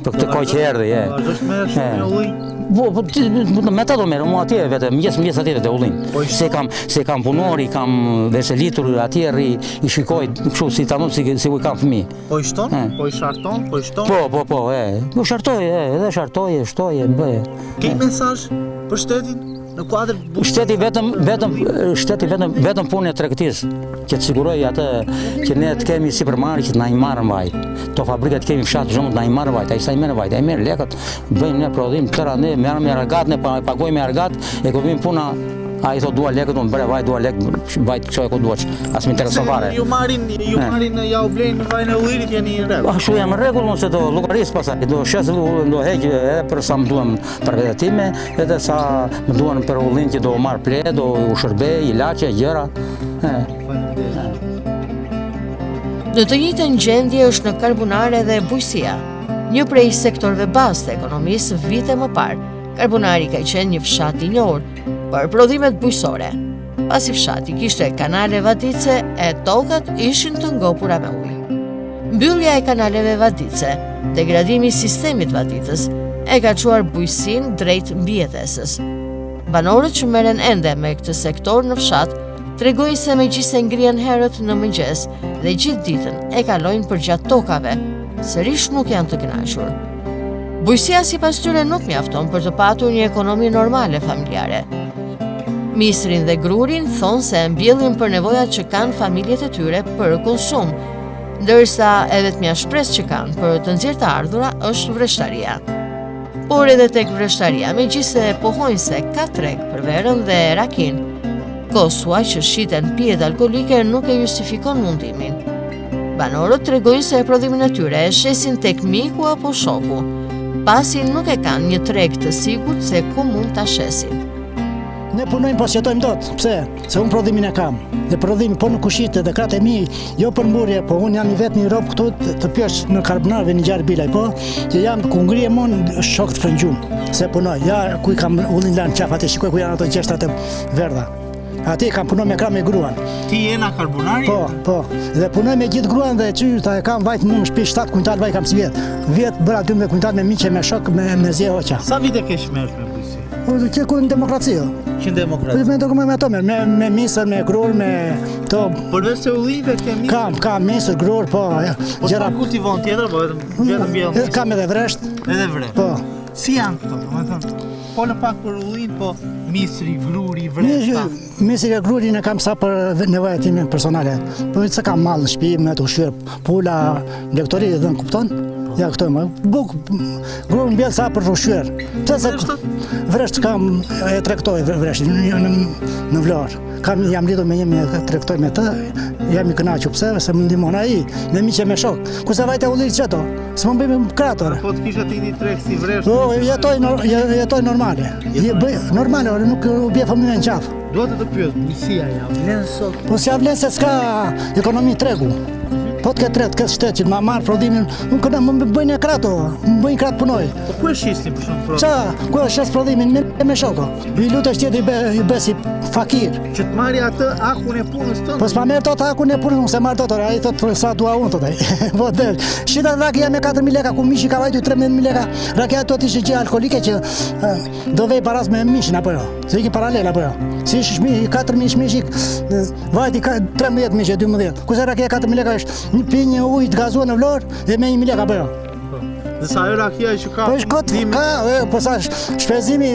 për këtë koj që erdhe, je. A është meresh me ullin? Me ta do merë, mu atje vete, mjes atje vete ullin. Se kam punori, kam veselitur atje, i shikoj, kështu si ta mund, si u i kam fëmi. Po i shton? Po i sharton? Po i shton? Po, u shartoj, edhe shartoj, shtoj, bëje. Kej mesazh për shtetin? Në kuadrë Shteti vetëm punë e tregtisë, që të siguroj atë që ne të kemi sipërmarrje që të na i marrën vaj. To fabrikat kemi fshat shumë të na i marrën vaj, ai sa i merr vaj, ai merr lekët, bëjmë ne prodhim tëra, ne merrem me argat, ne pagojmë me argat, e kur vim puna ai thot dua lekët, unë bëre vaj, dua lek, vaj të çoj ku duaç. As më intereson fare. Ju marrin ja u blejnë vajin e ullirit, jeni në rregull. Ashtu jam në rregull, se do llogaris pasaj, do shes, do heq edhe për sa më duam për vetë time, edhe sa më duan për ullin që do marr ple, do u shërbej, ilaçe, gjëra. Në të njëjtën gjendje është në karbunare dhe bujësia, një prej sektorëve bazë të ekonomisë vite më parë. Karbunari ka qenë një fshat i njohur për prodhimet bujësore. Pasi fshati kishte kanale vadice e tokat ishin të ngopura me ujë. Mbyllja e kanaleve vadice, degradimi i sistemit vadicës e ka çuar bujësinë drejt mbijetesës. Banorët që merren ende me këtë sektor në fshat tregojnë se megjithëse ngrihen herët në mëngjes dhe gjithë ditën e kalojnë përgjatë tokave, sërish nuk janë të kënaqur. Bujësia sipas tyre nuk mjafton për të patur një ekonomi normale familjare. Misrin dhe grurin thonë se mbjellin për nevojat që kanë familjet e tyre për konsum, ndërsa edhe vetmja shpresë që kanë për të nxjerrë të ardhura është vreshtaria. Por edhe tek vreshtaria, megjithëse pohojnë se ka treg për verën dhe rakin, kosua që shiten pijet alkolike nuk e justifikon mundimin. Banorët tregojnë se prodhimin e tyre e shesin tek miku apo shoku, pasi nuk e kanë një treg të sigurt se ku mund ta shesin. Ne punojmë pas jetojmë dot. Pse? Se unë prodhimin e kam. Dhe prodhimi po në kushite dhe kratë e mi, jo për mburje, po unë jam i vetë një rob këtu të pjesh në karbonarve një gjarë bilaj, po që jam ku ngrije mon shok të frëngjum, se punoj. Ja ku i kam ullin lanë qaf, atë shikoj ku janë ato gjeshtat e verda. Ati kam punoj me kram me gruan. Ti jena karbonari? Po. Dhe punoj me gjithë gruan dhe qyrta e kam vajtë në shpi 7 kuntal vaj kam si vjetë. Vjetë bëra 12 kuntal me miqe, me shok, me zje hoqa. Sa vite kesh mersh me bujësi? Që ku në demokraci, jo. Që në demokraci? Me dokument me ato merë, me misër, me grur, me to. Përveç se ullive ke misër? Kam misër, grur, po. Po të kultivon tjetër, po vetëm bjellë misër? Kam edhe vresht. Edhe vresht? Po. Si janë këto, më thënë? Po në pak për ullin, po misri, gruri, vreshta? Misri e grurin e kam sa për nevojat time personale. Po se kam mall në shtëpi, me të ushqyer, pula, lektori dhe në kupton? Ja këto më. Buk, grur mbjell sa për ushqyer. Vresht kam e tregtoj vreshtin në Vlorë. Jam lidhur me një me tregtoj me të, jam i kënaqur pse se më ndihmon ai, me miqe me shok. Ku sa vajte ullir çeto? S'më bëjmë krator. Po të kisha ti një treg si vresht? Po, jetoj normale. Normale, nuk u bie fëmijë në qafë. Duhet të pyes, bujësia ja vlen sot? Po s'ja vlen se s'ka ekonomi tregu. Po të këtë shtet që ma marrë prodhimin, më bëjnë e krato, më bëjnë kratë punoj. Po ku e shisni për shumë prodhim? Qa, ku e shes prodhimin me shoko? I lutë është tjetër i besi fakir. Që të marri atë akun e punës tënë? Po s'ma merë tot akun e punës, se marrë tot, a i thotë sa dua unë të taj. Po të del. Shita rakia me 4.000 leka, ku mishi ka vajtu 13.000 leka, rakia tot ishte që alkoholike që do vej paras me mishin apo jo. Se iki paralel apo jo. Si ishi 4.000 shmishi, vajti 13 mishi, 12. Kuse rakia 4.000 leka është një pinjë ujtë gazuar në Vlorë dhe me 1.000 leka apo jo. Dhe sa ajo rakia që ka... Po është këtë ka, po sa shpenzimi,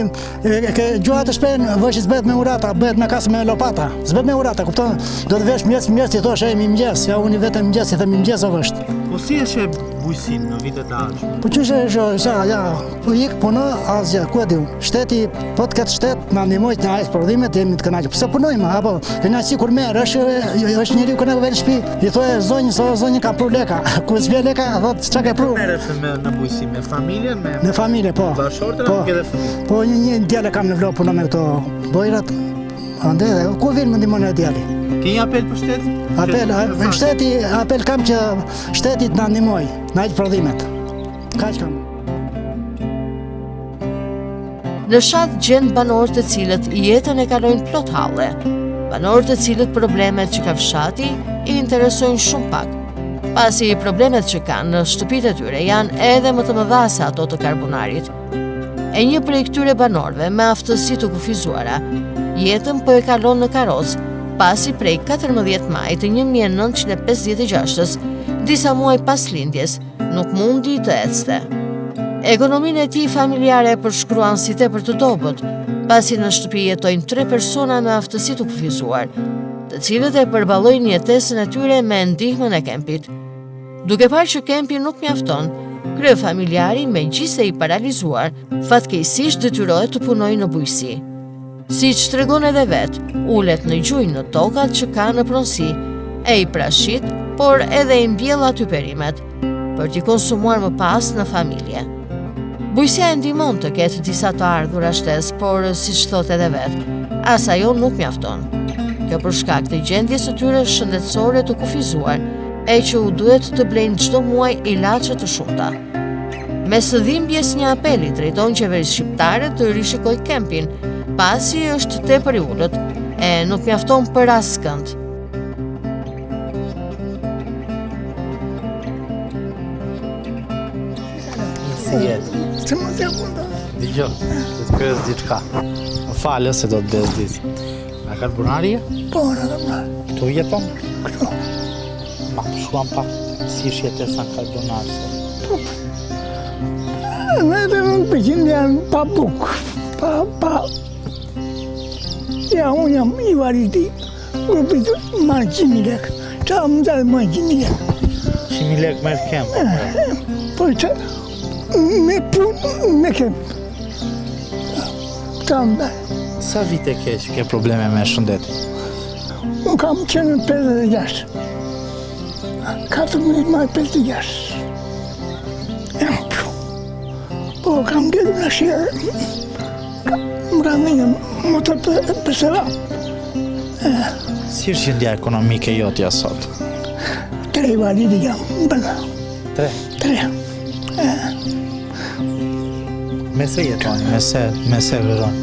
gjuhat të shpen, vëshë s'bet me urata, bet me kasë me lopata. S'bet me urata, kupton? Do të vesh mjes, ti thosh e mi mjes, ja unë vetëm mjes, i themi mjes o vështë. Po si e shë bujësin në vitet e ardhshme? Po që po ik puno, asgjë, ku e di unë. Shteti, po të këtë shtet, në ndihmojt në ajës prodhimet, jemi të kënaqë. Pse punojmë, apo, kënaqësi kur merë, është njeriu këna vetë shtëpi, i thoje zonjë ka pru leka, ku s'bje leka, thotë çka ke pru. Merresh në bujësi, me familjen, me... Në familje, po. Bashortën, apo ke dhe fëmijë? Po, një djale kam në Vlorë puno me këto bojrat, ande, ku vinë më ndihmon e djali? Ke një apel për shtetin? Apel kam që shtetit në ndihmoj, në ajtë prodhimet. Kaq kam. Në fshat gjend banorë të cilët jetën e kalojnë plot halle. Banorë të cilët problemet që ka fshati i interesojnë shumë pak. Pasi problemet që kanë në shtëpitë e tyre janë edhe më të mëdha se ato të Karbunarit. E një prej këtyre banorëve me aftësi të kufizuara, jetën po e kalon në karrocë, pasi prej 14 maj të 1956-ës, disa muaj pas lindjes, nuk mundi të ecte. Ekonominë e tij familjare e përshkruan si tepër të dobët, pasi në shtëpi jetojnë 3 persona me aftësi të kufizuar, të cilët e përballojnë jetesën e tyre me ndihmën e kempit. Duke parë që kempi nuk mjafton, kryefamiljari megjithëse i paralizuar, fatkeqësisht detyrohet të punojë në bujësi. Si që tregon edhe vetë, ulet në gjujnë në tokat që ka në pronësi, e i prashit, por edhe i mbjell aty perimet, për t'i konsumuar më pas në familje. Bujësia e ndihmon të ketë disa të ardhura shtesë, por si që thot edhe vetë, as ajo nuk mjafton. Kjo për shkak të gjendjes së tyre shëndetësore të kufizuar, e që u duhet të blejnë çdo muaj ilaçe të shumta. Me së dhimbjes një apeli drejton qeverisë shqiptare të rishikoj kempin, pasi është tepër i ulët e nuk mjafton për askënd. Si jetë? Që më të punta. Digjo, do të pyes diçka. Më falë se do të bëj ditë. Nga Karbunari? Po, në Karbunari. Tu jeton? Këto. Ma përshuan pak si është jetesa në Karbunari. Në edhe në pëqin janë pa buk, pa... Ja, unë jam i variti, grupit marë 100.000 lek. Qa më dalë marë 100.000 lek. 100.000 lek merë kemë? Po që me punë, me kemë. Qa më dalë. Sa vite ke që ke probleme me shëndetin? Unë kam qenë 56. 14 marë 56. Jam pru. Po kam gëtë në shirë. Më kam një motor për sëra. Si është gjendja ekonomike jotja sot? 3 validi jam, bëna. 3? 3. Me se jetoni, me se vëroni?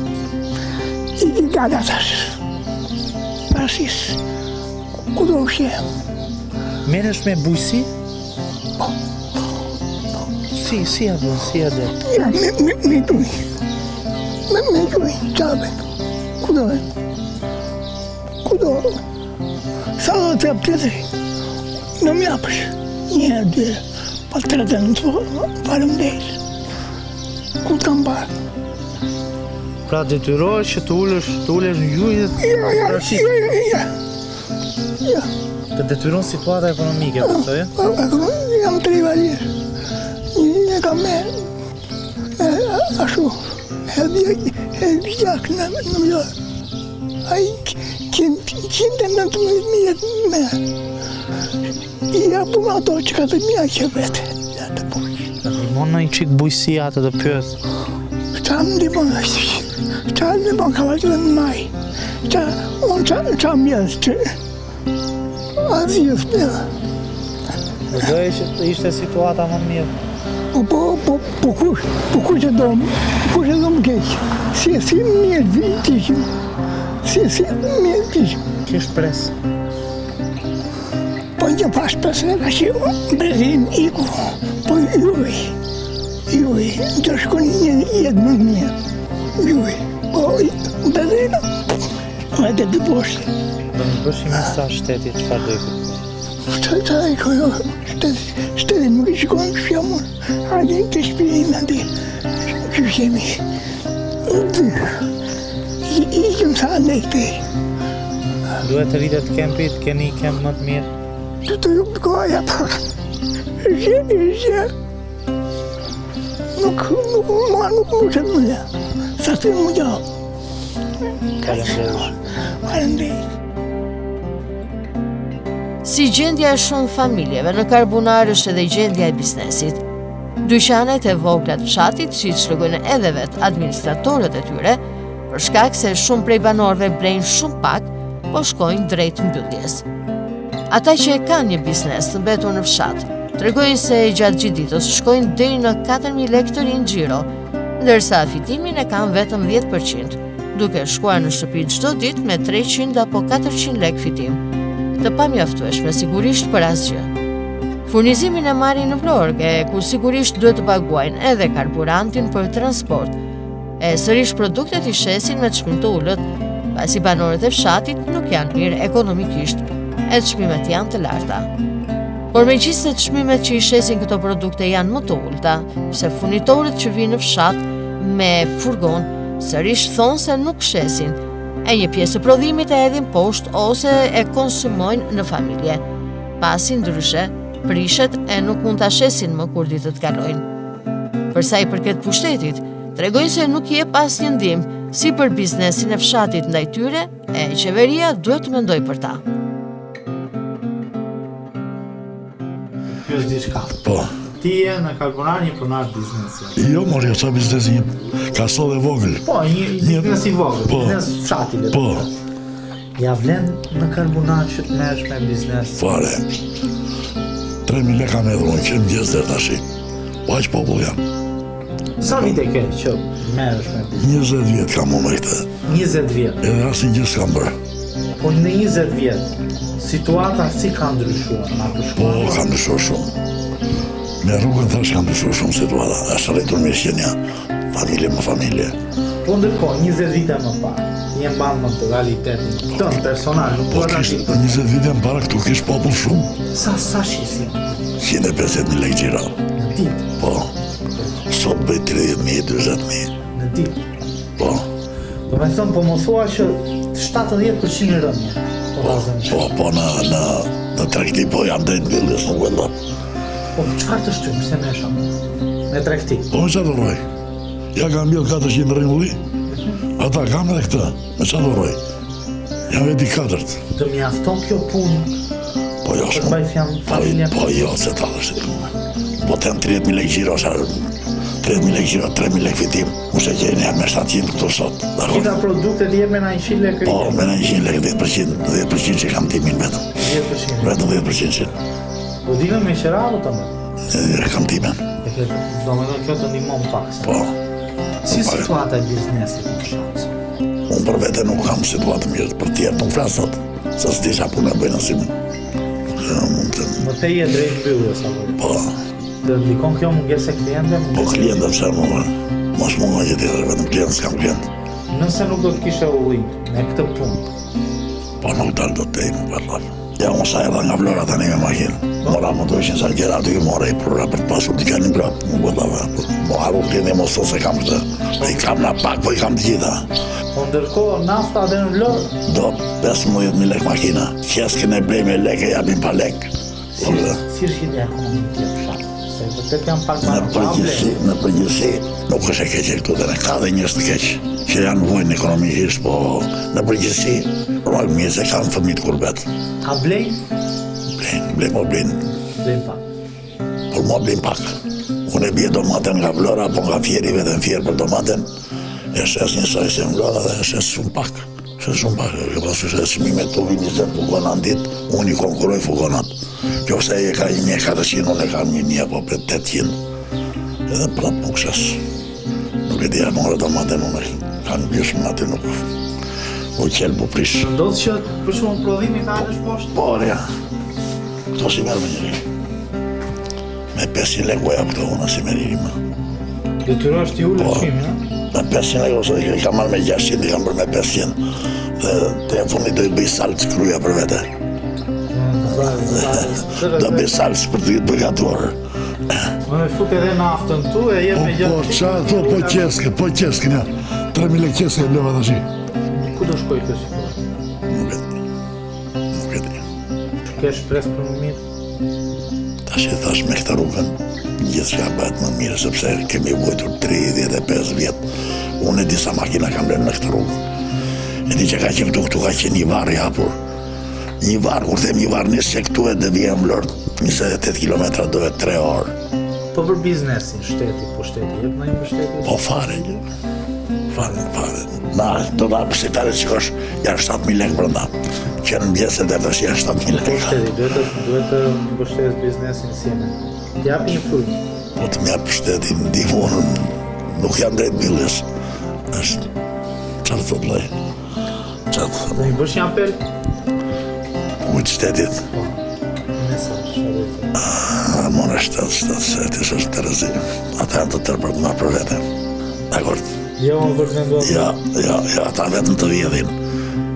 I gada tash. Pasis, ku do shje. Meresh me bujësi? Si edhe? Ja, me duj. Me duj, qabe. Ku do? Sa do të japë tjetëri? Në mjapësh. Një, 2, pa 3 të në të parëm dhejtë. Ku të kam parë? Pra detyrohesh që të ulesh në gjujë Ja. Të detyron situata ekonomike, përsoje? Jam 3 valir. Një kam me ashtu, hedhi gjak në mjërë. A i 119.000 me. I japun ato që ka të mja që vete. Ndimon në i qik bujësi atë të pyes? Qa më ndimon është? Qa më ndimon ka vajtë në maj? Qa mjës që azijës mjë. Doje që të ishte situata më mirë. Po kush e do më keq? Si mirë t'ishim. Si mirë t'ishim. Që shpresë? Po një pas presë ka që Brezin iku. Po juj, të shkoni një jetë më mirë. Juj, po Brezina, ma e të poshtë. Do në bëshim mesazh shtetit, çfarë do i Shteti nuk i shikon shpjamur. Hajde të shpijim ati. Që shemi. Ikim sa ne këte. Duhet të rritet kempit, keni kemp më të mirë? Që të ju përkoja pa. Nuk mushet më dhe. Sa të më gjahë. Faleminderit. Si gjendja e shumë familjeve në Karbunar është edhe gjendja e biznesit. Dyqanet e vogla të fshatit, si shtrëgojnë edhe vetë administratorët e tyre, për shkak se shumë prej banorëve blejnë shumë pak, po shkojnë drejt mbylljes. Ata që e kanë një biznes të mbetur në fshat, tregojnë se gjatë gjithë ditës shkojnë deri në 4.000 lekë të rinë xhiro, ndërsa fitimin e kanë vetëm 10%, duke shkuar në shtëpi çdo ditë me 300 apo 400 lekë fitim, të pamjaftueshme sigurisht për asgjë. Furnizimin e marrin në Vlorë, ku sigurisht duhet të paguajnë edhe karburantin për transport, e sërish produktet i shesin me çmim të ulët, pasi banorët e fshatit nuk janë mirë ekonomikisht, e çmimet janë të larta. Por megjithëse çmimet që i shesin këto produkte janë më të ulta, se furnitorët që vinë në fshat me furgon sërish thonë se nuk shesin, e një pjesë të prodhimit e hedhin poshtë ose e konsumojnë në familje. Pasi ndryshe, prishet e nuk mund ta shesin më kur ditët kalojnë. Për sa i përket pushtetit, tregojnë se nuk i jep asnjë ndihmë si për biznesin e fshatit ndaj tyre, e qeveria duhet të mendojë për ta. Pyes diçka. Po. Ti je në Karbunar një pronar biznesi. Jo, mori, sa biznesi një kasove vogël. Po, një biznes i vogël, po, biznes fshati. Po. Ja vlen në Karbunar që të merresh me biznes? Fare. 3.000 leka me dhrunë, që më gjesë dhe tashi. Po aqë popull jam. Sa vite ke që merresh me biznes? 20 vjetë kam më me këte. 20 vjetë? Edhe asin gjithë s'kam bërë. Po në 20 vjetë, situata si ka ndryshuar? Po, ka ndryshuar shumë. Me rrugën thash ka ndryshuar shumë situata. Është rritur me shqenja, familje më familje. Po ndërkohë, 20 vite më parë, je mban më të realitetin tënd personal, nuk po kish 20 vite më parë këtu kish popull shumë. Sa shisin? 150.000 lekë xhiro. Në ditë? Po. Sot bëj 30.000, 20.000. Në ditë? Po. Do me thëmë, po më thua që 70% rëmje. Po, në tregti, po jam drejt mbylljes, nuk e ndot. Po, qëfar të shtymë, se me shumë? Me tregti? Po, me qa të roj? Ja kam mbyll 400 ringulli, ata kam edhe këta, me qa të roj? Jam veti 4. Të mjafton kjo punë? Po, jo, shumë. Të bëjt jam familje? Po, jo, se ta dhe shtë. Po, të jam 30.000 lekë xhiro, 30.000 lekë xhiro, 3.000 lekë fitim, mu se qeni jam me 700 këtu sot. Gjitha produktet jep me 900 lekë? Po, me 900 lekë, 10% që kam timin vetëm. 10%? Vetëm 10%. Do dinën me qërave të më? Kam timen. Do me do kjo të ndihmon pak. Po. Si situata e biznesit në fshat? Unë për vete nuk kam situatë mirë, për tjerë nuk flasot, se s'di qa punë e bëjnë asim. Më te je drejt mbylljes, apo? Po. Dhe ndikon kjo mungese kliente? Po kliente pëse mos mungon që tjetër, vetëm klient s'kam klient. Nëse nuk do të kishe ullim me këtë punë? Po nuk dalë do të tejmë, vërlaf. Ja, unë sa edhe nga Vlora tani me makinë. Mora më dojshin sa gjera aty, mora i prura për të pasur t'i kanë një grapë, nuk vëllave. Mo haru klienti mos të se kam këtë. I kam na pak, po i kam të gjitha. Po ndërkohë nafta dhe në Vlorë? Do 15.000 lekë makina. Qeskën e blej me lekë, jabim pa lekë. Si është ide ekonomike e fshatit? Se vërtet janë pak në përgjithësi, nuk është e keqe këtu dhe ne ka dhe njës të keqë, që janë vojnë ekonomikisht, po në përgjithësi, rojnë mirë se kanë fëmijë kurbet. A blejnë? Blejnë, mo blejnë. Blejnë pak? Por mo blejnë pak. Unë e bje domaten nga Vlora, po nga fjeri vetën fjerë për domaten, e shes një saj se në Vlora dhe e shes shumë pak. Shes shumë pak, e pasu shes shmimet të vi 20 fugonat ditë, unë i konkuroj fugonat. Kjo se e ka 1400, unë e ka 1000 apo 800. Edhe prap nuk shes. Nuk e di anore do më den unë. Kanë gjysmë aty nuk. U qelë bu prish. Ndodhë që për shumë prodhimi ka alësh poshtë? Po, ja. Këto si merë me njëri. Me 500 lek uja këto unë si merë njëri më. Detyrosh t'i ullë qimi, ja? Me 500 lek ose i kam marrë me 600, i kam bërë me 500. Dhe të e fundi do i bëj salcë kruja për vete. Do bëj salcë për të përgatuar. Më fut edhe naftën tu e jep me gjatë. Po, qa to, po qeske, ja. 3000 lek qeske e bleva të shi. Ku do shkoj të situatë? Nuk e di. Ke shpres për më mirë? Tash e thash me këta rrugën, gjithë që bëhet më mirë, sepse kemi vojtur 35 vjetë. Unë e disa makina kam lënë në këtë rrugë. E di që ka që këtu ka që një varë i hapur. Një varë, kur them një varë nisë që këtu e devijem lërë 28 km dohet 3 orë. Po për biznesin, shteti, po shteti, jep në një mbështetje? Po fare, fare. Na, do da pështetare që kosh janë 7.000 lek brënda. Që në mbjeset e të shi janë 7.000 lek. Po shteti, duhet të mbështetës biznesin sjene. T'japi një frymë. Po të mja pështetin, ndihmonë, nuk jam drejt billës. Është, qatë të të lej. Qatë. Do një bësh një apel? Kujtë shtetit. Po, mesazh, shërë. Mone 7 është të rëzi. Ata janë të tërë për të marrë për vete. Dakord? Jo, më përmenduar. Ja, ata vetëm të vjedhin.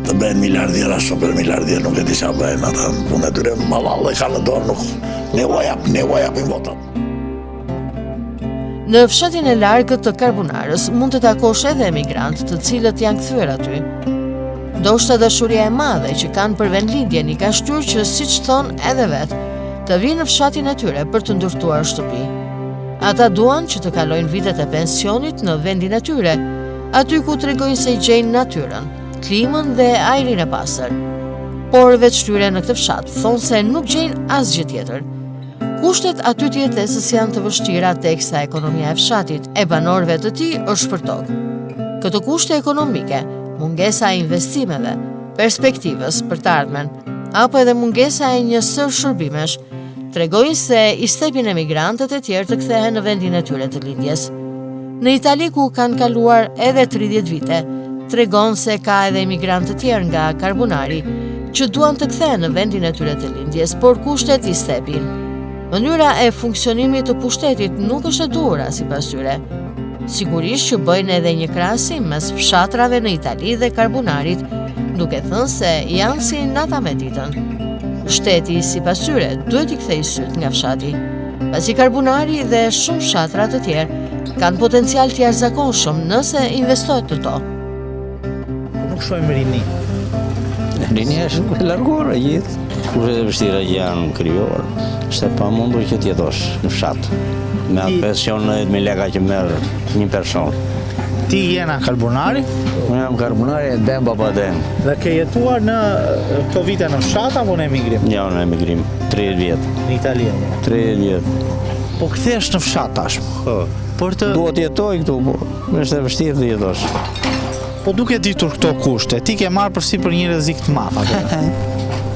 Të bëjnë miliardira, super miliardira, nuk e di qa bëjnë. Ata në punë e dyre malallë e ka në dorë, nuk. Ne vajapin votat. Në fshatin e largët të Karbunarës mund të takosh edhe emigrantë të cilët janë kthyer aty. Ndoshta dashuria e madhe që kanë për vendlindjen i ka shtyrë që, siç thon edhe vetë, të vinë në fshatin e tyre për të ndërtuar shtëpi. Ata duan që të kalojnë vitet e pensionit në vendin e tyre, aty ku tregojnë se i gjejnë natyrën, klimën dhe ajrin e pastër. Por veç tyre në këtë fshat thonë se nuk gjejnë asgjë tjetër. Kushtet aty të jetesës janë të vështira teksa ekonomia e fshatit e banorëve të tij është për tokë. Këto kushte ekonomike, mungesa e investimeve, perspektivës për të ardhmen, apo edhe mungesa e një sër shërbimesh, tregojnë se i stepin emigrantët e tjerë të kthehen në vendin e tyre të lindjes. Në Itali, ku kanë kaluar edhe 30 vite, tregon se ka edhe emigrantë të tjerë nga Karbunari që duan të kthehen në vendin e tyre të lindjes, por kushtet i stepin. Mënyra e funksionimit të pushtetit nuk është e duhura sipas tyre. Sigurisht që bëjnë edhe një krahasim mes fshatrave në Itali dhe Karbunarit, duke thënë se janë si nata me ditën. Shteti, sipas tyre, duhet i kthejë syt nga fshati, pasi Karbunari dhe shumë fshatra të tjerë kanë potencial të jashtëzakonshëm nëse investohet në to. Nuk shojmë rini. Rini është larguar e gjithë. Kushtet e vështira që janë krijuar, është e pamundur që të jetosh në fshat. Me atë pension 10.000 leka që merr një person. Ti jena Karbunari? Unë jam Karbunari e dem baba dem. Dhe ke jetuar në këto vite në fshat apo në emigrim? Ja, në emigrim, 30 vjet. Në Itali. 30 vjet. Po kthehesh në fshat tashmë. Po. Por të Duhet të jetoj këtu, po është e vështirë të jetosh. Po duke ditur këto kushte, ti ke marrë përsipër një rrezik të madh atë.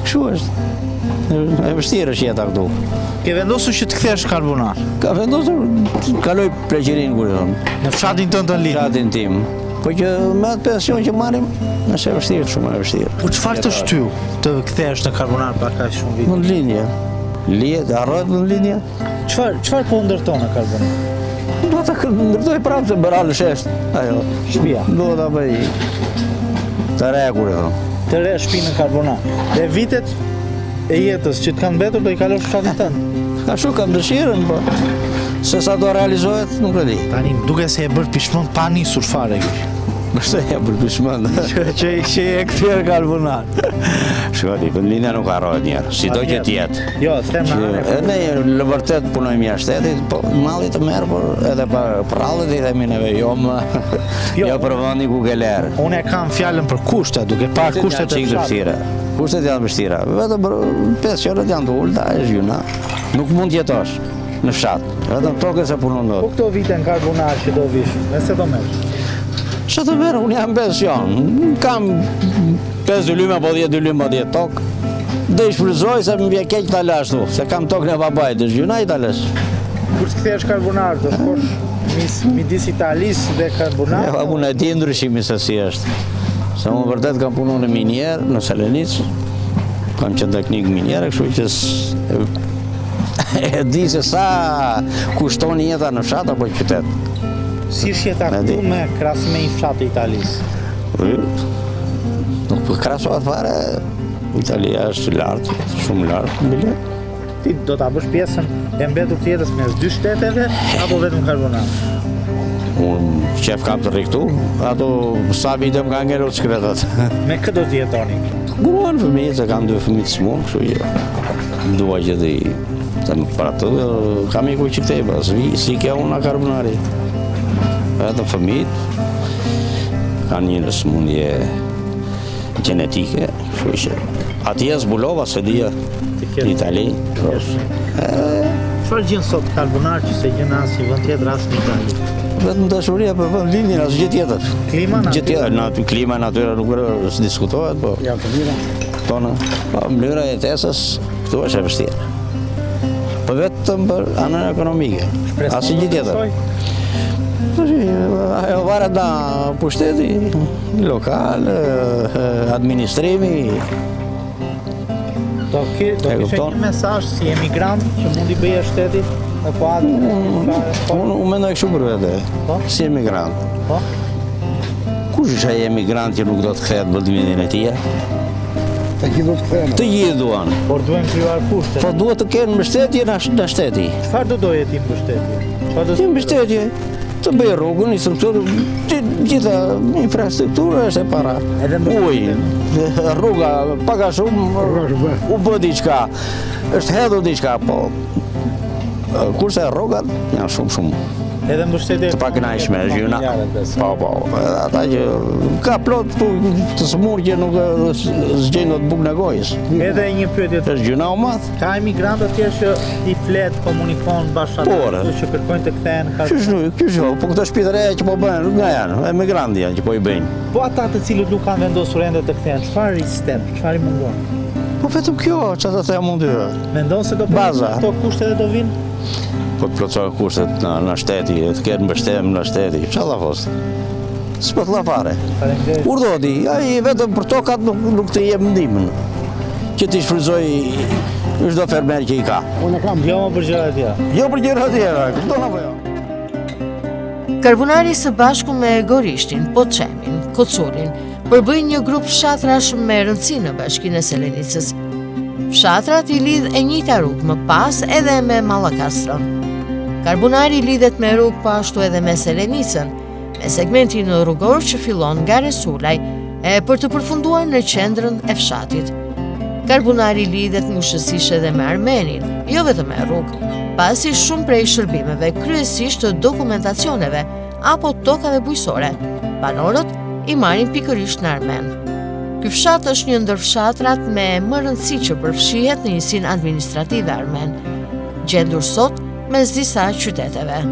Kështu është. E vështirë është jeta këtu. Ke vendosur që të kthehesh në Karbunar. Ka vendosur të kaloj pleqerin kur i thonë. Në fshatin tënd të lind. Fshatin tim. Po që me atë pension që marrim, është e vështirë, shumë e vështirë. Po çfarë të shtyu të kthehesh në Karbunar pa kaq shumë vite? Në linje. Lihet, harrohet në linje. Çfarë po ndërton në Karbunar? Do të ndërtoj prapë se bëralë shesht. Ajo. Shtëpia. Do ta bëj të re kur i thonë. Të re shtëpi në Karbunar. Dhe vitet e jetës që të kanë mbetur do i kalosh fshatin tënd. Ashtu kam dëshirën, po se sa do realizohet, nuk e di. Tani duke se e bërë pishmën pa nisur fare kjo. Nështë e për pishmën. që e kthyer Karbunar. Shkoti, për linja nuk harrohet njerë, si do që tjetë. Jo, them në Ne në vërtet punojmë jashtë shtetit, po malli të merë, por edhe për rallët i themi neve, jo për vendi ku ke lerë. Unë e kam fjalën për kushte, duke parë kushtet e fshatit. Kushtet janë vështira, vetëm pensionet janë të ulta, është gjuna. Nuk mund të jetosh në fshat, vetëm toke se punon do. Po këto vite në Karbunar që do vish, nëse do merr? Që të merë, unë jam pension, kam 5 dylyme, po 10 dylyme, po 10 tokë. Do i shfryzoj se më vje keq ta lash tu, se kam tokën e babait, është gjuna i ta lash. Kur të kthehesh karbonar, do shkosh midis Italisë dhe karbonar? Ja, unë e di ndryshimin se si është. Se unë vërtet kam punuar në minier, në Selenicë, kam qenë teknik minier, kështu që e di se sa kushton jeta në fshat apo qytet. Si është jeta këtu me krahasim me një fshat të Italisë? Nuk po krahasohet fare. Italia është lartë, shumë lartë bilet. Ti do ta bësh pjesën e mbetur të jetës mes dy shteteve apo vetëm karbonar? Unë qef kam të rri këtu, ato sa vite më ka ngelur shkretat. Me këtë do të jetoni? Gruan fëmijë, se kam 2 fëmijë të smunë, kështu që dua që për atë kam iku qiteba, si kja unë a karbonari. Edhe fëmijët kanë një smundje gjenetike, kështu që atje zbulova se dhja në Itali. Çfarë gjen sot karbonar që se gjen as një vend tjetër as në Itali? Vetëm dashuria për vend lindjen, as gjë tjetër. Klima, natyra? Klima, natyra nuk është diskutohet, po. Ja, të mira. Tonë, mënyra e jetesës këtu është e vështirë. Po vetëm për anën ekonomike, as gjë tjetër. Ajo varet nga pushteti, lokal, administrimi. Do kishe një mesazh si emigrant që mundi bëje shtetit apo atë? Unë mendoj kështu për vete, si emigrant. Kush është ai emigrant që nuk do të kthehet në vendimin e tij? Të gjithë do të kthehen. Të gjithë duan. Por duhen krijuar kushte. Po duhet të kenë mbështetje në shteti. Çfarë do doje ti mbështetje? Ti mbështetje, të bëj rrugën, gjitha infrastruktura është e para. Ujë, rruga, paka shumë, u bë diçka, është hedhur diçka, po kurse rrugat janë shumë. Edhe mbështetje të pakënaqshme, gjuna. Po, ata që ka plot të smur që nuk zgjejnë të bukë në gojës. Edhe një pyetje është gjuna o madh. Ka emigrantë atje që i flet, komunikon bashkëta, që kërkojnë të kthehen. Kjo, po këto shtëpi të reja që po bëhen, nga janë, emigrantë janë që po i bëjnë. Po ata të cilët nuk kanë vendosur ende të kthehen, çfarë i stem, çfarë i mungon? Po vetëm kjo, çfarë të them unë. Mendon se do bëjnë këto kushte dhe do vinë? Po të plotësojnë kushtet në shteti, të ketë mbështetje në shteti, çfarë fos? S'po të la fare. Urdhoti, ai vetëm për tokat nuk të jep ndihmën. Që ti shfryzoj çdo fermer që i ka. Unë kam jo për gjëra të tjera. Jo për gjëra të tjera, kupton apo jo? Karbonari së bashku me Gorishtin, Poçemin, Kocurin, përbëjnë një grup fshatrash me rëndësi në bashkinë e Selenicës. Fshatrat i lidh e njëjta rrugë më pas edhe me Mallakastron. Karbonari lidhet me rrugë po ashtu edhe me Selenicën, me segmentin rrugor që fillon nga Resulaj e për të përfunduar në qendrën e fshatit. Karbonari lidhet ngushësisht edhe me Armenin, jo vetëm me rrugë, pasi shumë prej shërbimeve, kryesisht të dokumentacioneve apo tokave bujqësore, banorët i marrin pikërisht në Armen. Ky fshat është një ndër fshatrat me më rëndësi që përfshihet në njësinë administrative armen, gjendur sot mes disa qyteteve.